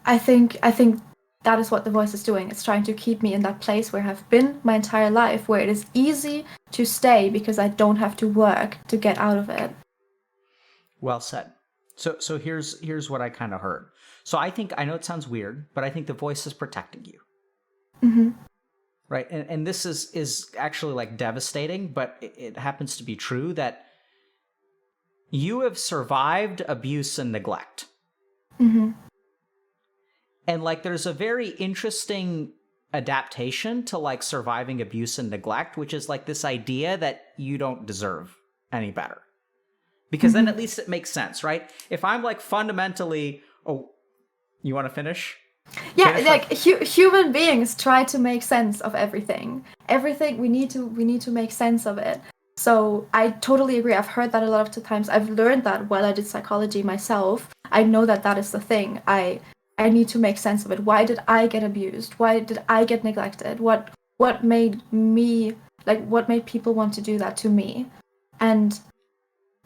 I think that is what the voice is doing. It's trying to keep me in that place where I've been my entire life, where it is easy to stay because I don't have to work to get out of it. Well said. So here's what I kind of heard. So I know it sounds weird, but I think the voice is protecting you. Right? And this is actually like devastating, but it happens to be true that you have survived abuse and neglect. And like there's a very interesting adaptation to like surviving abuse and neglect, which is like this idea that you don't deserve any better. Because then at least it makes sense, right? If I'm like fundamentally, you want to finish? Yeah, like human beings try to make sense of everything. Everything we need to make sense of it. So I totally agree. I've heard that a lot of times. I've learned that while I did psychology myself. I know that is the thing. I need to make sense of it. Why did I get abused? Why did I get neglected? What made me, like, what made people want to do that to me? And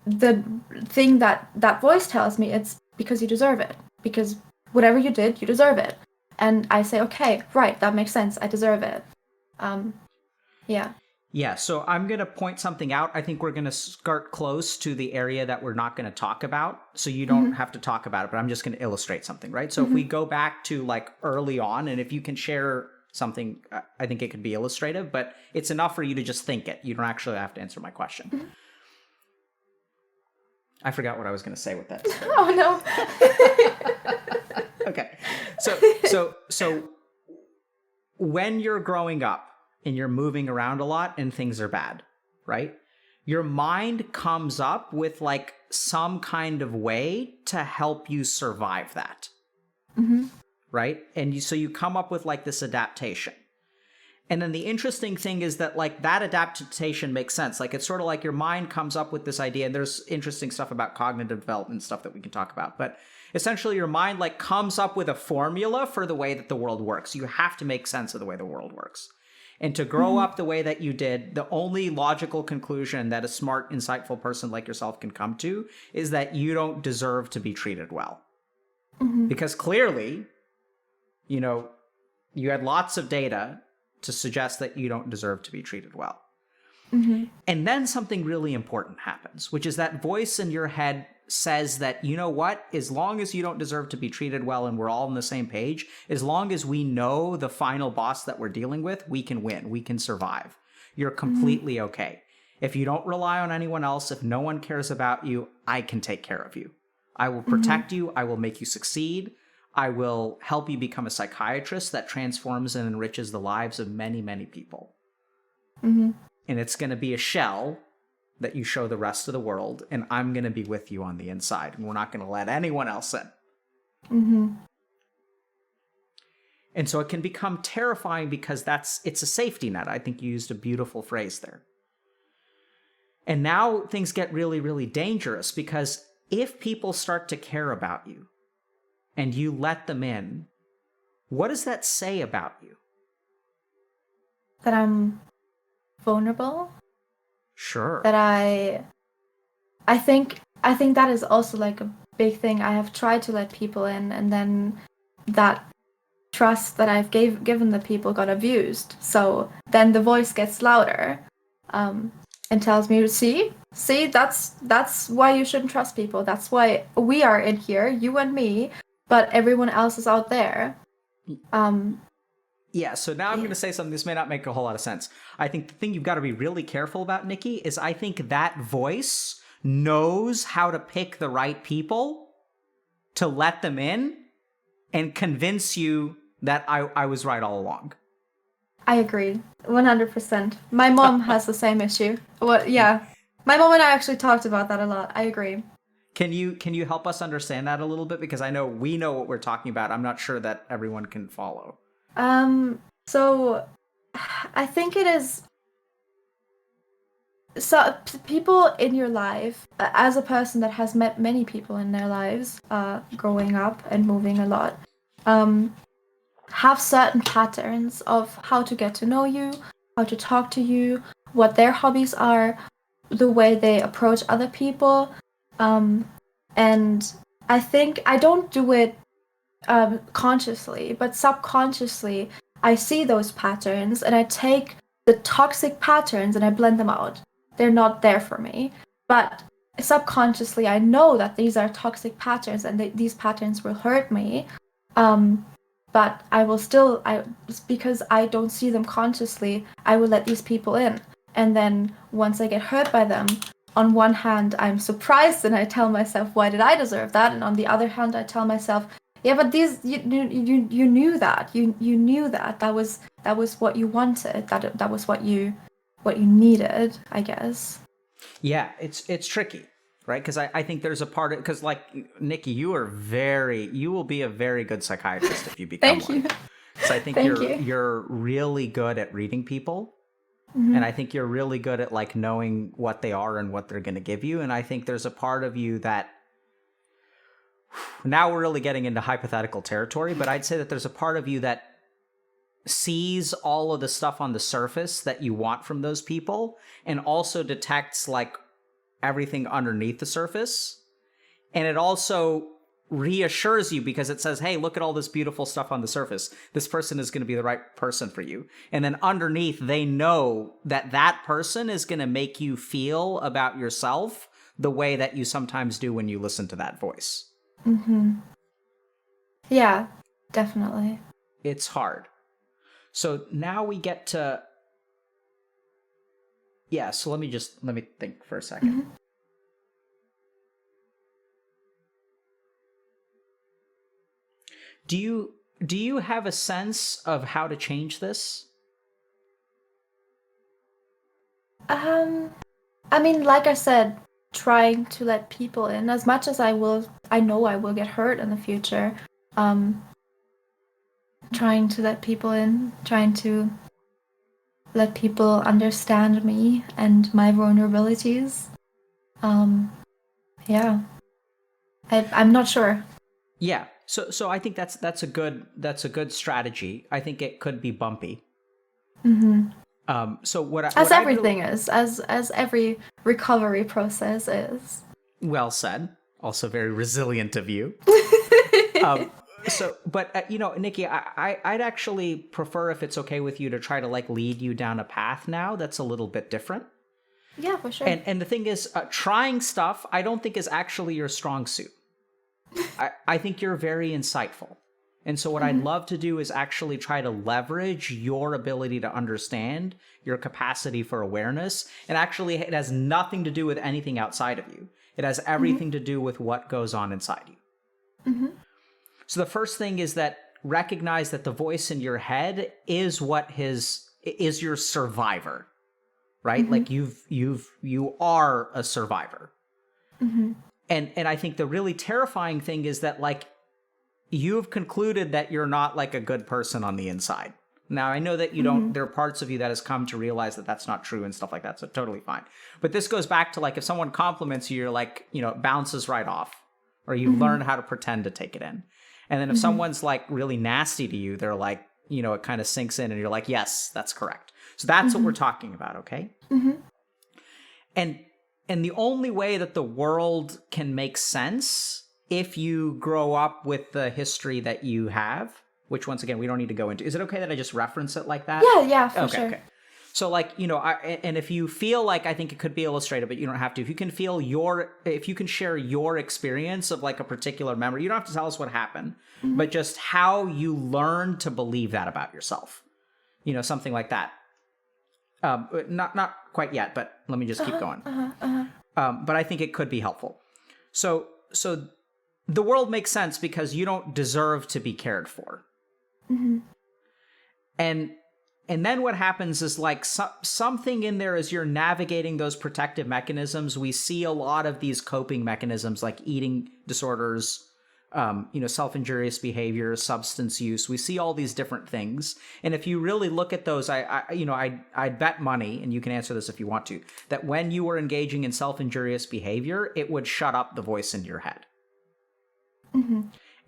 the thing that voice tells me, it's because you deserve it. Because whatever you did, you deserve it. And I say, okay, right, that makes sense. I deserve it. Yeah. Yeah, so I'm going to point something out. I think we're going to skirt close to the area that we're not going to talk about. So you don't have to talk about it, but I'm just going to illustrate something, right? So if we go back to like early on, and if you can share something, I think it could be illustrative, but it's enough for you to just think it. You don't actually have to answer my question. I forgot what I was going to say with that. Oh, no. Okay. So when you're growing up, and you're moving around a lot and things are bad, right? Your mind comes up with like some kind of way to help you survive that, right? And so you come up with like this adaptation. And then the interesting thing is that like that adaptation makes sense. Like it's sort of like your mind comes up with this idea, and there's interesting stuff about cognitive development stuff that we can talk about. But essentially your mind like comes up with a formula for the way that the world works. You have to make sense of the way the world works. And to grow up the way that you did, the only logical conclusion that a smart, insightful person like yourself can come to is that you don't deserve to be treated well. Because clearly, you know, you had lots of data to suggest that you don't deserve to be treated well. And then something really important happens, which is that voice in your head says that, you know what, as long as you don't deserve to be treated well and we're all on the same page, as long as we know the final boss that we're dealing with, we can win, we can survive. You're completely okay. If you don't rely on anyone else, if no one cares about you, I can take care of you. I will protect you. I will make you succeed. I will help you become a psychiatrist that transforms and enriches the lives of many, many people. And it's going to be a shell that you show the rest of the world, and I'm going to be with you on the inside, and we're not going to let anyone else in. And so it can become terrifying because it's a safety net. I think you used a beautiful phrase there. And now things get really, really dangerous, because if people start to care about you and you let them in, what does that say about you? That I'm vulnerable. Sure. That I think that is also like a big thing. I have tried to let people in, and then that trust that I've given the people got abused. So then the voice gets louder, and tells me, see, that's why you shouldn't trust people. That's why we are in here, you and me, but everyone else is out there. Yeah, so now I'm going to say something. This may not make a whole lot of sense. I think the thing you've got to be really careful about, Nikki, is I think that voice knows how to pick the right people to let them in and convince you that I was right all along. I agree, 100%. My mom has the same issue. Well, yeah. My mom and I actually talked about that a lot. I agree. Can you help us understand that a little bit? Because I know we know what we're talking about. I'm not sure that everyone can follow. So I think it is, so people in your life, as a person that has met many people in their lives, growing up and moving a lot, have certain patterns of how to get to know you, how to talk to you, what their hobbies are, the way they approach other people. And I think I don't do it consciously, but subconsciously, I see those patterns and I take the toxic patterns and I blend them out. They're not there for me. But subconsciously, I know that these are toxic patterns and these patterns will hurt me. But I will still, because I don't see them consciously, I will let these people in. And then once I get hurt by them, on one hand, I'm surprised and I tell myself, why did I deserve that? And on the other hand, I tell myself, yeah, but these you knew that. You knew that. That was what you wanted. That was what you needed, I guess. Yeah, it's tricky. Right, because I think there's a part of, because like Nikki, you will be a very good psychiatrist if you become Thank one. you. So I think you're really good at reading people, and I think you're really good at like knowing what they are and what they're going to give you. And I think there's a part of you that, now we're really getting into hypothetical territory, but I'd say that there's a part of you that sees all of the stuff on the surface that you want from those people, and also detects like everything underneath the surface. And it also reassures you because it says, hey, look at all this beautiful stuff on the surface. This person is going to be the right person for you. And then underneath, they know that that person is going to make you feel about yourself the way that you sometimes do when you listen to that voice. Yeah, definitely. It's hard. So now we get to, yeah, so let me think for a second. Do you have a sense of how to change this? I mean, like I said, trying to let people in as much as I know I will get hurt in the future. Trying to let people in, trying to let people understand me and my vulnerabilities. Yeah. I'm not sure. Yeah. So I think that's a good strategy. I think it could be bumpy. So as everything is, as every recovery process is. Well said. Also very resilient of you. But Nikki, I'd actually prefer, if it's okay with you, to try to like lead you down a path now that's a little bit different. Yeah, for sure. And the thing is, trying stuff, I don't think is actually your strong suit. I think you're very insightful. And so what I'd love to do is actually try to leverage your ability to understand, your capacity for awareness. And actually, it has nothing to do with anything outside of you. It has everything to do with what goes on inside you. So the first thing is that recognize that the voice in your head is is your survivor, right? Like you are a survivor. And I think the really terrifying thing is that, like, you've concluded that you're not like a good person on the inside. Now, I know that you don't, there are parts of you that has come to realize that that's not true and stuff like that. So totally fine. But this goes back to, like, if someone compliments you, you're like, you know, it bounces right off, or you learn how to pretend to take it in. And then if someone's like really nasty to you, they're like, you know, it kind of sinks in and you're like, yes, that's correct. So that's what we're talking about. Okay. And the only way that the world can make sense, if you grow up with the history that you have, which once again, we don't need to go into. Is it okay that I just reference it like that? Yeah, for sure. Okay. So, like, you know, and if you feel like, I think it could be illustrative, but you don't have to. If you can if you can share your experience of like a particular memory, you don't have to tell us what happened, but just how you learned to believe that about yourself. You know, something like that. Not quite yet, but let me just keep going. But I think it could be helpful. So the world makes sense because you don't deserve to be cared for. And then what happens is, like, something in there as you're navigating those protective mechanisms, we see a lot of these coping mechanisms like eating disorders, you know, self-injurious behavior, substance use. We see all these different things. And if you really look at those, I'd bet money, and you can answer this if you want to, that when you were engaging in self-injurious behavior, it would shut up the voice in your head.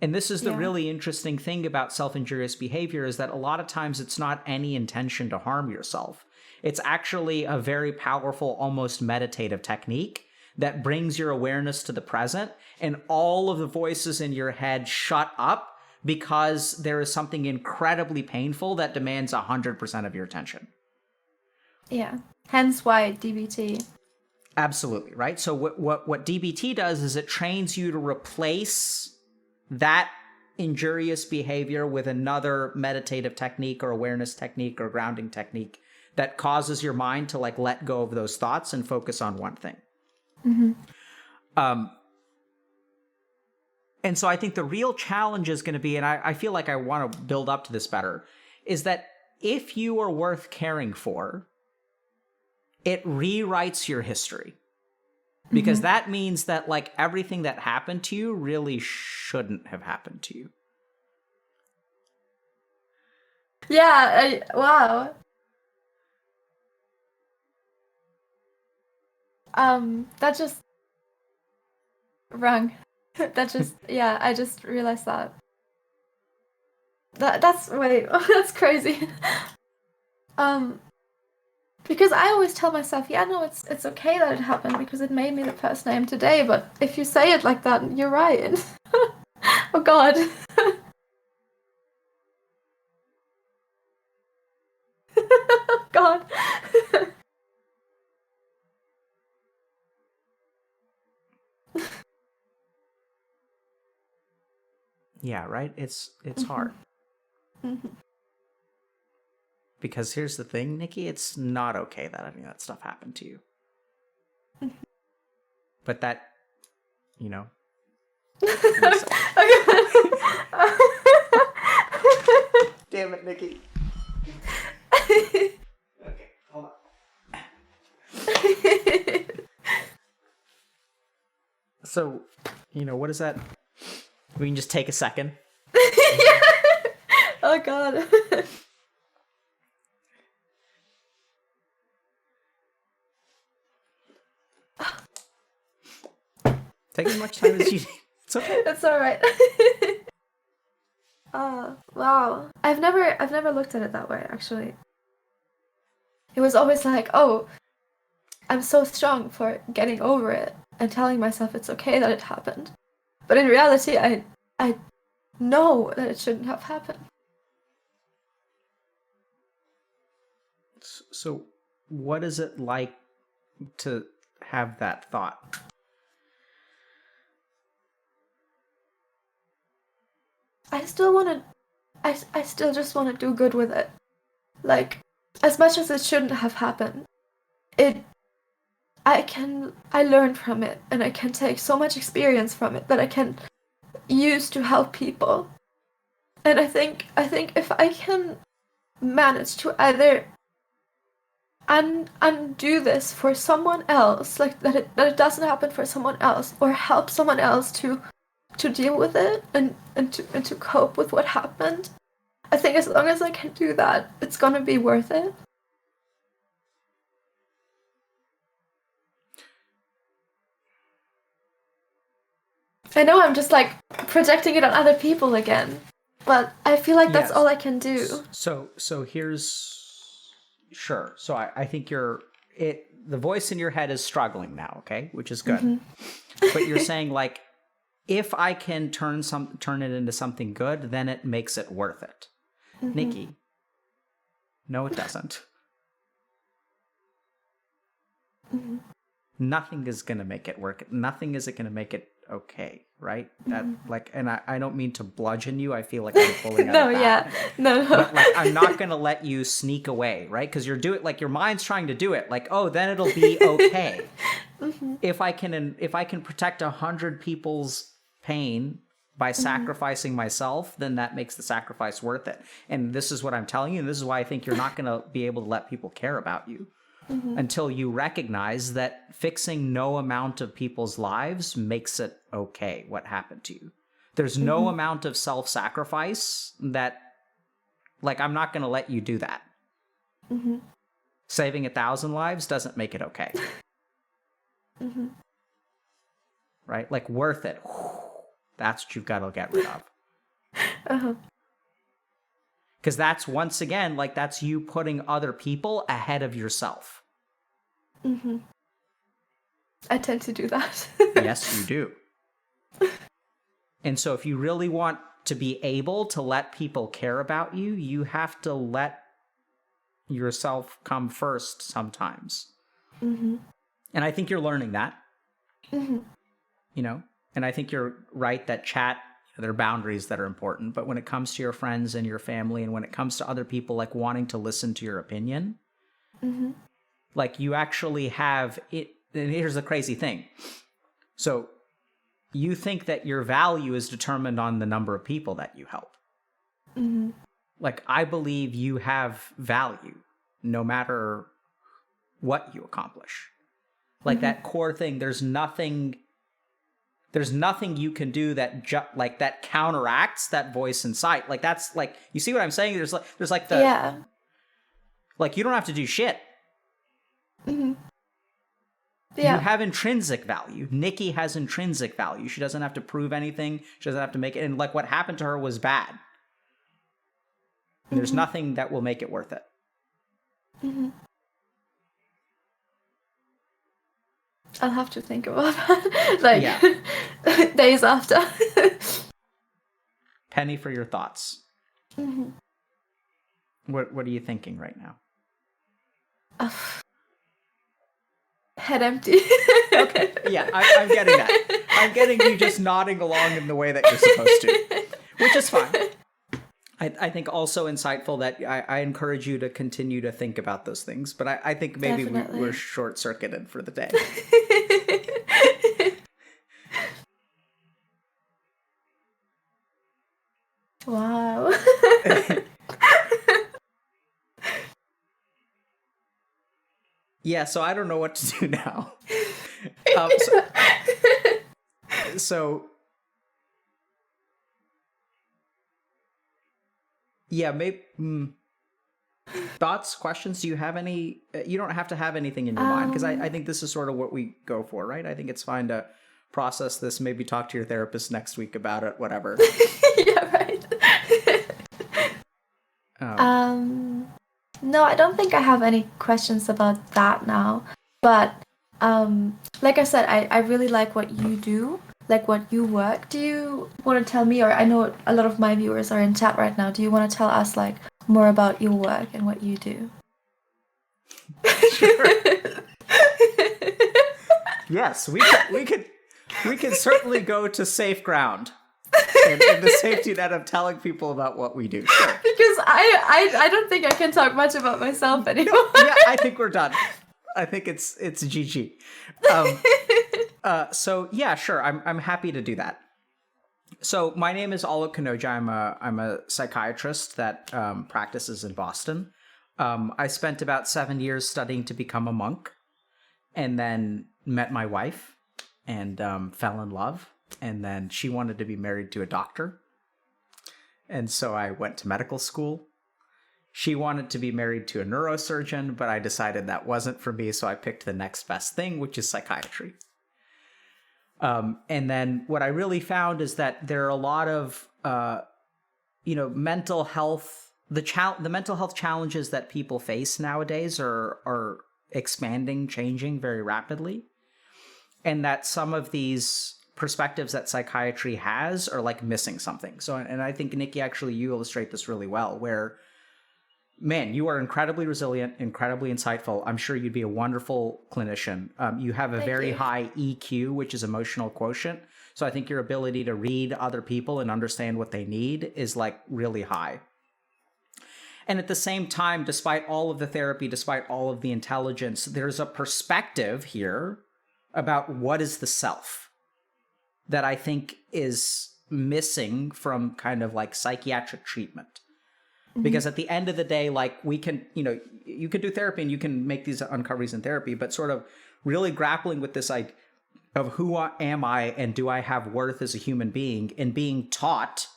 And this is the really interesting thing about self-injurious behavior, is that a lot of times it's not any intention to harm yourself. It's actually a very powerful, almost meditative technique that brings your awareness to the present, and all of the voices in your head shut up because there is something incredibly painful that demands 100% of your attention. Yeah. Hence why DBT. Absolutely, right? So what DBT does is it trains you to replace that injurious behavior with another meditative technique or awareness technique or grounding technique that causes your mind to, like, let go of those thoughts and focus on one thing. And so I think the real challenge is going to be, and I feel like I want to build up to this better, is that if you are worth caring for, it rewrites your history. Because that means that, like, everything that happened to you really shouldn't have happened to you. Yeah, wow. That just wrong. That just, yeah, I just realized that. That's wait, that's crazy. Because I always tell myself, yeah, no, it's okay that it happened because it made me the person I am today. But if you say it like that, you're right. Oh God. God. Yeah, right? It's hard. Because here's the thing, Nikki, it's not okay that any of that stuff happened to you. But that, you know. Damn it, Nikki. Okay, hold on. So, you know, what is that? We can just take a second. Oh God. Take as much time as you need. It's okay. It's all right. Wow. I've never looked at it that way, actually. It was always like, oh, I'm so strong for getting over it and telling myself it's okay that it happened. But in reality, I know that it shouldn't have happened. So what is it like to have that thought? I still just want to do good with it. Like, as much as it shouldn't have happened, I learned from it, and I can take so much experience from it that I can use to help people. And I think if I can manage to either undo this for someone else, like that it doesn't happen for someone else, or help someone else to deal with it and to cope with what happened, I think as long as I can do that, it's gonna be worth it. I know I'm just like projecting it on other people again, but I feel like that's all I can do. So here's sure. So I think the voice in your head is struggling now, okay? Which is good. Mm-hmm. But you're saying like, if I can turn it into something good, then it makes it worth it. Mm-hmm. Nikki, no, it doesn't. Mm-hmm. Nothing is going to make it work. Nothing is going to make it okay, right? That like, and I don't mean to bludgeon you. I feel like I'm pulling out of that. No. But like, I'm not going to let you sneak away, right? Because you're doing like your mind's trying to do it. Like, oh, then it'll be okay. Mm-hmm. If I can protect 100 people's pain by sacrificing myself, then that makes the sacrifice worth it. And this is what I'm telling you. And this is why I think you're not going to be able to let people care about you. Mm-hmm. Until you recognize that fixing no amount of people's lives makes it okay what happened to you. There's no amount of self-sacrifice that, like, I'm not going to let you do that. Mm-hmm. Saving 1,000 lives doesn't make it okay. Mm-hmm. Right? Like, worth it. That's what you've got to get rid of. Uh-huh. Because that's, once again, like, that's you putting other people ahead of yourself. Mm-hmm. I tend to do that. Yes, you do. And so if you really want to be able to let people care about you, you have to let yourself come first sometimes. Mm-hmm. And I think you're learning that. Mm-hmm. You know? And I think you're right that chat, there are boundaries that are important. But when it comes to your friends and your family, and when it comes to other people, like wanting to listen to your opinion, like you actually have it. And here's the crazy thing. So you think that your value is determined on the number of people that you help. Mm-hmm. Like, I believe you have value no matter what you accomplish. Like that core thing, there's nothing you can do that that counteracts that voice inside. Like, that's like, you see what I'm saying? There's like the like, you don't have to do shit. Mm-hmm. Yeah. You have intrinsic value. Nikki has intrinsic value. She doesn't have to prove anything. She doesn't have to make it. And like, what happened to her was bad. And there's nothing that will make it worth it. Mm-hmm. I'll have to think about that. Days after. Penny, for your thoughts. Mm-hmm. What are you thinking right now? Head empty. Okay. Yeah, I'm getting that. I'm getting you just nodding along in the way that you're supposed to, which is fine. I think also insightful that I encourage you to continue to think about those things, but I think maybe we're short-circuited for the day. Wow. Yeah, so I don't know what to do now. So yeah, maybe thoughts, questions. Do you have any? You don't have to have anything in your mind, because I think this is sort of what we go for, right? I think it's fine to process this. Maybe talk to your therapist next week about it. Whatever. Yeah, right. No, I don't think I have any questions about that now. But like I said, I really like what you do, like what you work. Do you want to tell me, or I know a lot of my viewers are in chat right now, do you want to tell us like more about your work and what you do? Sure. Yes, we could certainly go to safe ground in the safety net of telling people about what we do. Sure. Because I don't think I can talk much about myself anymore. Yeah, I think we're done. I think it's GG. So yeah, sure. I'm happy to do that. So my name is Alok Kanoja. I'm a psychiatrist that practices in Boston. I spent about 7 years studying to become a monk, and then met my wife and fell in love. And then she wanted to be married to a doctor, and so I went to medical school. She wanted to be married to a neurosurgeon, but I decided that wasn't for me, so I picked the next best thing, which is psychiatry. And then what I really found is that there are a lot of, mental health, the mental health challenges that people face nowadays are expanding, changing very rapidly. And that some of these perspectives that psychiatry has are like missing something. So, and I think, Nikki, actually, you illustrate this really well, where, man, you are incredibly resilient, incredibly insightful. I'm sure you'd be a wonderful clinician. You have a very high EQ, which is emotional quotient. So I think your ability to read other people and understand what they need is like really high. And at the same time, despite all of the therapy, despite all of the intelligence, there's a perspective here about what is the self that I think is missing from kind of like psychiatric treatment. Because at the end of the day, like we can, you can do therapy and you can make these uncoveries in therapy, but sort of really grappling with this idea of who am I and do I have worth as a human being, and being taught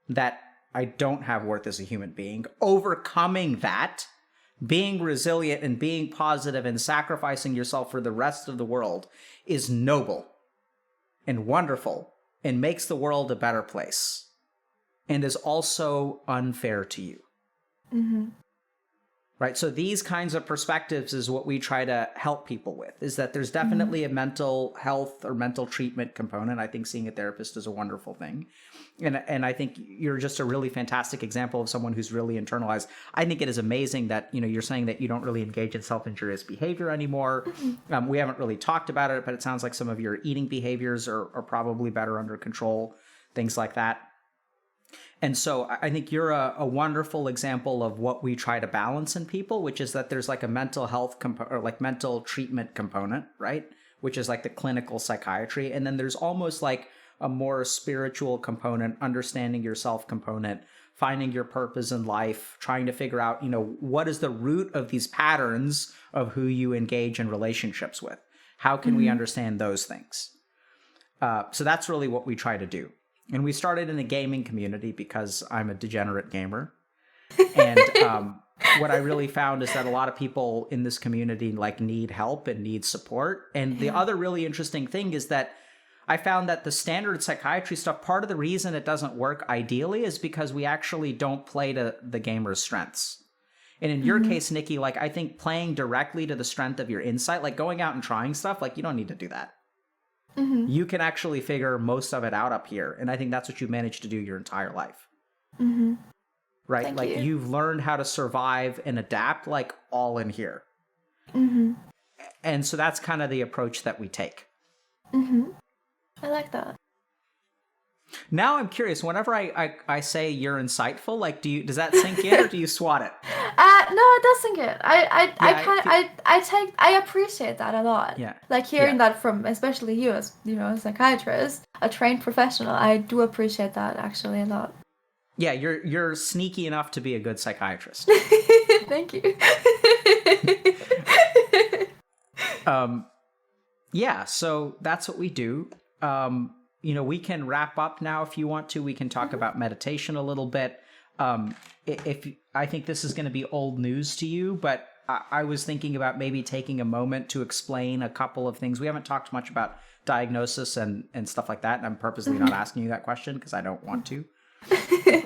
that I don't have worth as a human being, overcoming that, being resilient and being positive and sacrificing yourself for the rest of the world is noble and wonderful and makes the world a better place. And is also unfair to you. Mm-hmm. Right? So these kinds of perspectives is what we try to help people with, is that there's definitely a mental health or mental treatment component. I think seeing a therapist is a wonderful thing. And I think you're just a really fantastic example of someone who's really internalized. I think it is amazing that, you're saying that you don't really engage in self-injurious behavior anymore. Mm-hmm. We haven't really talked about it, but it sounds like some of your eating behaviors are probably better under control, things like that. And so I think you're a wonderful example of what we try to balance in people, which is that there's like a mental health or like mental treatment component, right? Which is like the clinical psychiatry. And then there's almost like a more spiritual component, understanding yourself component, finding your purpose in life, trying to figure out, what is the root of these patterns of who you engage in relationships with? How can we understand those things? So that's really what we try to do. And we started in the gaming community because I'm a degenerate gamer. And what I really found is that a lot of people in this community like need help and need support. And the other really interesting thing is that I found that the standard psychiatry stuff, part of the reason it doesn't work ideally is because we actually don't play to the gamer's strengths. And in your case, Nikki, like I think playing directly to the strength of your insight, like going out and trying stuff, like you don't need to do that. Mm-hmm. You can actually figure most of it out up here. And I think that's what you managed to do your entire life. Mm-hmm. Right? Thank like you. You've learned how to survive and adapt like all in here. Mm-hmm. And so that's kind of the approach that we take. Mm-hmm. I like that. Now I'm curious, whenever I say you're insightful, like does that sink in or do you swat it? No, it does sink in. I appreciate that a lot. Yeah. Like hearing that from especially you as a psychiatrist, a trained professional, I do appreciate that actually a lot. Yeah, you're sneaky enough to be a good psychiatrist. Thank you. Yeah, so that's what we do. We can wrap up now if you want to. We can talk about meditation a little bit. If I think this is going to be old news to you, but I was thinking about maybe taking a moment to explain a couple of things. We haven't talked much about diagnosis and stuff like that, and I'm purposely not asking you that question because I don't want to.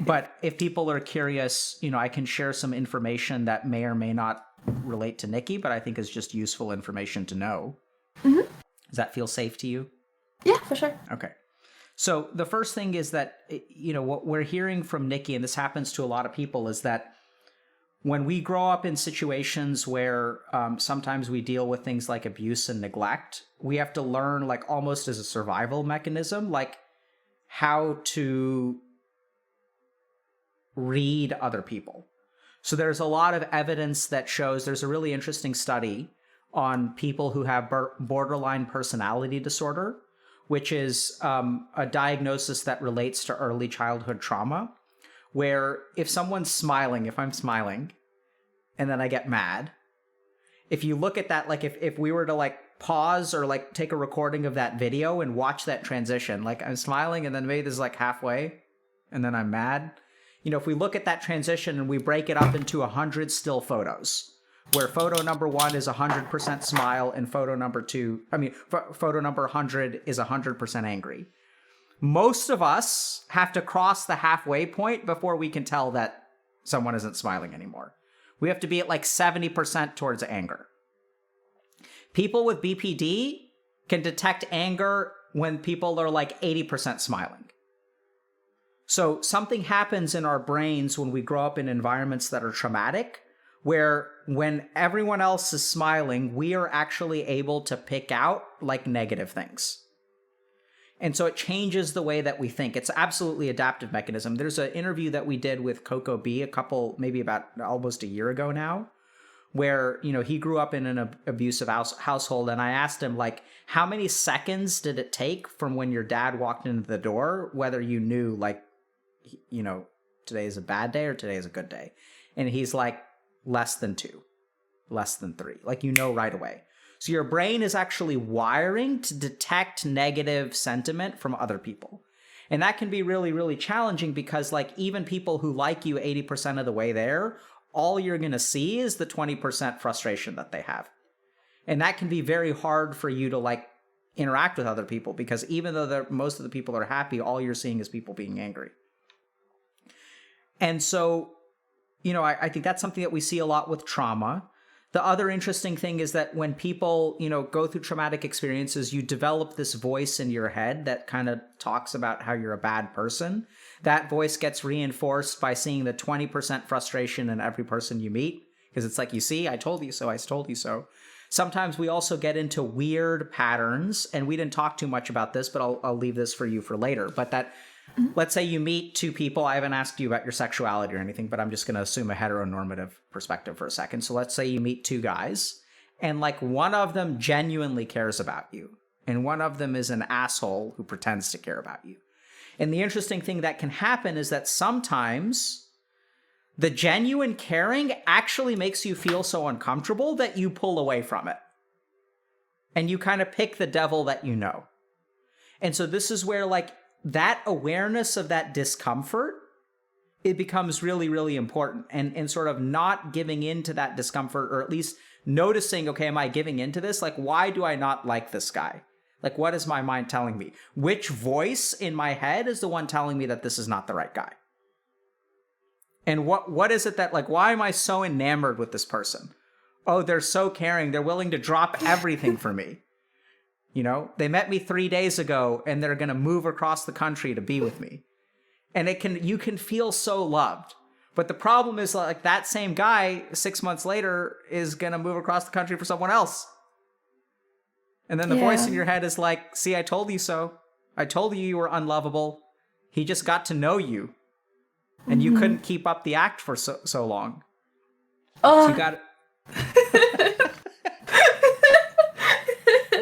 But if people are curious, I can share some information that may or may not relate to Nikki, but I think is just useful information to know. Mm-hmm. Does that feel safe to you? Yeah, for sure. Okay. So the first thing is that, what we're hearing from Nikki, and this happens to a lot of people, is that when we grow up in situations where sometimes we deal with things like abuse and neglect, we have to learn, like almost as a survival mechanism, like how to read other people. So there's a lot of evidence that shows, there's a really interesting study on people who have borderline personality disorder, which is a diagnosis that relates to early childhood trauma, where if someone's smiling, if I'm smiling, and then I get mad, if you look at that, like if we were to like pause or like take a recording of that video and watch that transition, like I'm smiling and then maybe this is like halfway and then I'm mad. You know, if we look at that transition and we break it up into 100 still photos, where photo number 1 is 100% smile and photo number 100 is 100% angry. Most of us have to cross the halfway point before we can tell that someone isn't smiling anymore. We have to be at like 70% towards anger. People with BPD can detect anger when people are like 80% smiling. So something happens in our brains when we grow up in environments that are traumatic, where when everyone else is smiling, we are actually able to pick out like negative things. And so it changes the way that we think. It's absolutely adaptive mechanism. There's an interview that we did with Coco B maybe about almost a year ago now, where, you know, he grew up in an abusive household. And I asked him, like, how many seconds did it take from when your dad walked into the door, whether you knew, like, you know, today is a bad day or today is a good day? And he's like, less than 2, less than 3. Like, you know, right away. So your brain is actually wiring to detect negative sentiment from other people. And that can be really, really challenging because, like, even people who like you 80% of the way there, all you're going to see is the 20% frustration that they have. And that can be very hard for you to, like, interact with other people, because even though most of the people are happy, all you're seeing is people being angry. And so, you know, I think that's something that we see a lot with trauma. The other interesting thing is that when people, you know, go through traumatic experiences, you develop this voice in your head that kind of talks about how you're a bad person. That voice gets reinforced by seeing the 20% frustration in every person you meet, because it's like, you see, I told you so, I told you so. Sometimes we also get into weird patterns, and we didn't talk too much about this, but I'll leave this for you for later. But that, let's say you meet 2 people. I haven't asked you about your sexuality or anything, but I'm just going to assume a heteronormative perspective for a second. So let's say you meet 2 guys, and like one of them genuinely cares about you, and one of them is an asshole who pretends to care about you. And the interesting thing that can happen is that sometimes the genuine caring actually makes you feel so uncomfortable that you pull away from it. And you kind of pick the devil that you know. And so this is where, like, that awareness of that discomfort, it becomes really, really important. And sort of not giving into that discomfort, or at least noticing, okay, am I giving into this? Like, why do I not like this guy? Like, what is my mind telling me? Which voice in my head is the one telling me that this is not the right guy? And what is it that, like, why am I so enamored with this person? Oh, they're so caring. They're willing to drop everything for me. You know, they met me 3 days ago and they're going to move across the country to be with me. And you can feel so loved. But the problem is, like, that same guy 6 months later is going to move across the country for someone else. And then the voice in your head is like, see, I told you so. I told you you were unlovable. He just got to know you. And you couldn't keep up the act for so long. Oh. So you got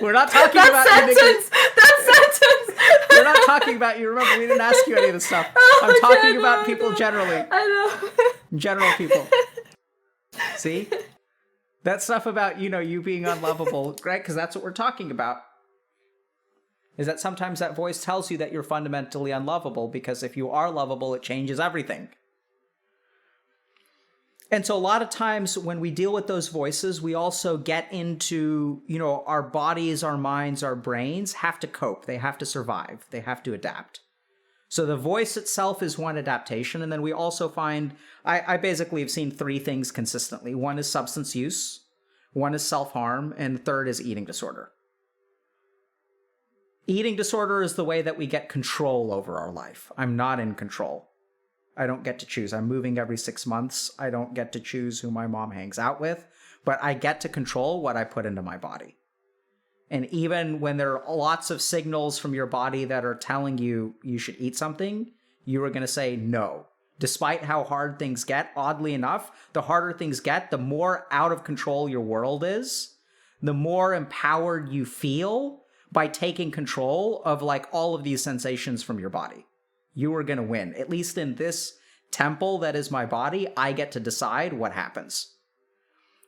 We're not talking about that sentence. We're not talking about you. Remember, we didn't ask you any of this stuff. I'm talking about people generally. I know. General people. See? That stuff about, you know, you being unlovable, right? Because that's what we're talking about. Is that sometimes that voice tells you that you're fundamentally unlovable, because if you are lovable, it changes everything. And so a lot of times when we deal with those voices, we also get into, you know, our bodies, our minds, our brains have to cope. They have to survive. They have to adapt. So the voice itself is one adaptation. And then we also find, I basically have seen 3 things consistently. One is substance use, one is self-harm, and the third is eating disorder. Eating disorder is the way that we get control over our life. I'm not in control. I don't get to choose. I'm moving every 6 months. I don't get to choose who my mom hangs out with, but I get to control what I put into my body. And even when there are lots of signals from your body that are telling you you should eat something, you are going to say no. Despite how hard things get, oddly enough, the harder things get, the more out of control your world is, the more empowered you feel by taking control of like all of these sensations from your body. You are going to win. At least in this temple that is my body, I get to decide what happens.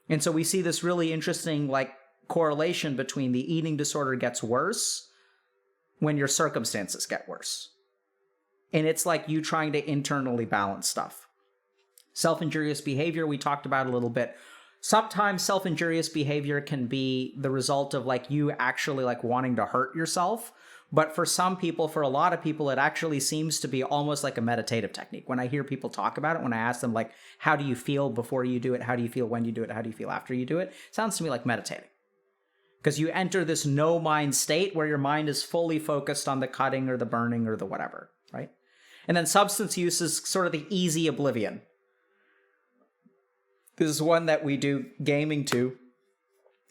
And so we see this really interesting like correlation between the eating disorder gets worse when your circumstances get worse. And it's like you trying to internally balance stuff. Self-injurious behavior, we talked about a little bit. Sometimes self-injurious behavior can be the result of like you actually like wanting to hurt yourself. But for some people, for a lot of people, it actually seems to be almost like a meditative technique. When I hear people talk about it, when I ask them like, how do you feel before you do it? How do you feel when you do it? How do you feel after you do it? It sounds to me like meditating. Because you enter this no mind state where your mind is fully focused on the cutting or the burning or the whatever, right? And then substance use is sort of the easy oblivion. This is one that we do gaming to.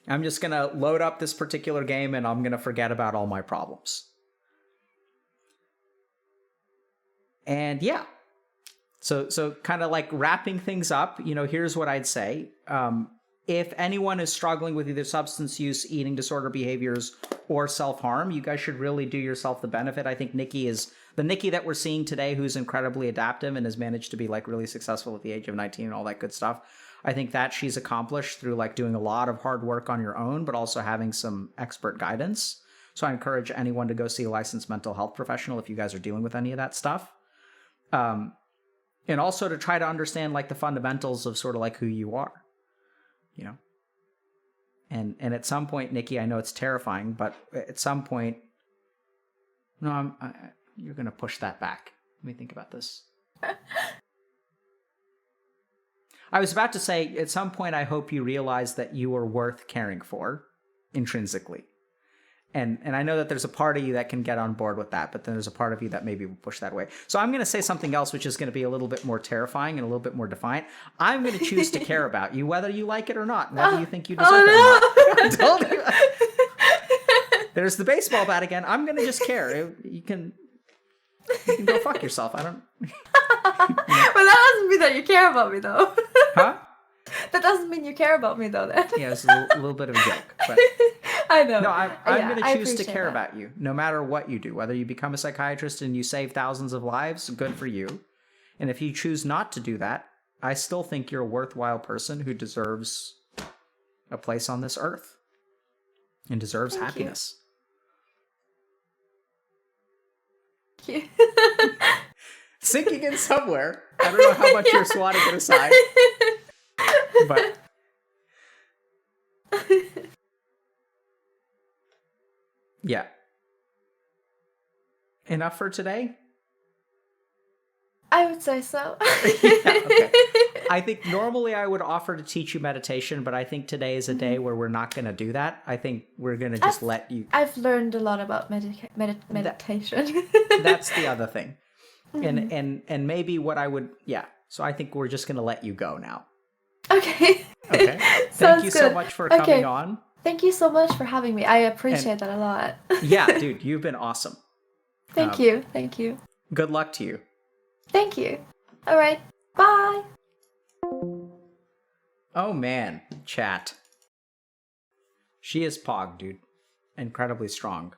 I'm just going to load up this particular game and I'm going to forget about all my problems. And yeah. So kind of like wrapping things up, here's what I'd say. If anyone is struggling with either substance use, eating disorder behaviors, or self-harm, you guys should really do yourself the benefit. I think Nikki is the Nikki that we're seeing today, who's incredibly adaptive and has managed to be like really successful at the age of 19 and all that good stuff. I think that she's accomplished through like doing a lot of hard work on your own, but also having some expert guidance. So I encourage anyone to go see a licensed mental health professional if you guys are dealing with any of that stuff. And also to try to understand like the fundamentals of sort of like who you are. And at some point, Nikki, I know it's terrifying, but at some point, no, you're going to push that back. Let me think about this. I was about to say, at some point, I hope you realize that you are worth caring for intrinsically. And I know that there's a part of you that can get on board with that, but then there's a part of you that maybe will push that away. So I'm going to say something else, which is going to be a little bit more terrifying and a little bit more defiant. I'm going to choose to care about you, whether you like it or not, whether you think you deserve it or not. I told you. There's the baseball bat again. I'm going to just care. You can go fuck yourself. I don't... Well, that doesn't mean that you care about me, though. Huh? That doesn't mean you care about me, though, then. Yeah, it's a little bit of a joke. But... I know. No, I'm going to choose to care about you, no matter what you do. Whether you become a psychiatrist and you save thousands of lives, good for you. And if you choose not to do that, I still think you're a worthwhile person who deserves a place on this earth and deserves happiness. Thank you. Sinking in somewhere. I don't know how much you're swatting it aside. But... yeah. Enough for today? I would say so. Yeah, okay. I think normally I would offer to teach you meditation, but I think today is a day where we're not going to do that. I think we're going to just let you... I've learned a lot about meditation. That's the other thing. And maybe what I would... yeah. So I think we're just going to let you go now. Okay. Okay. Thank you so much for coming on. Thank you so much for having me. I appreciate that a lot. Yeah, dude, you've been awesome. Thank you. Thank you. Good luck to you. Thank you. All right. Bye. Oh, man. Chat. She is Pog, dude. Incredibly strong.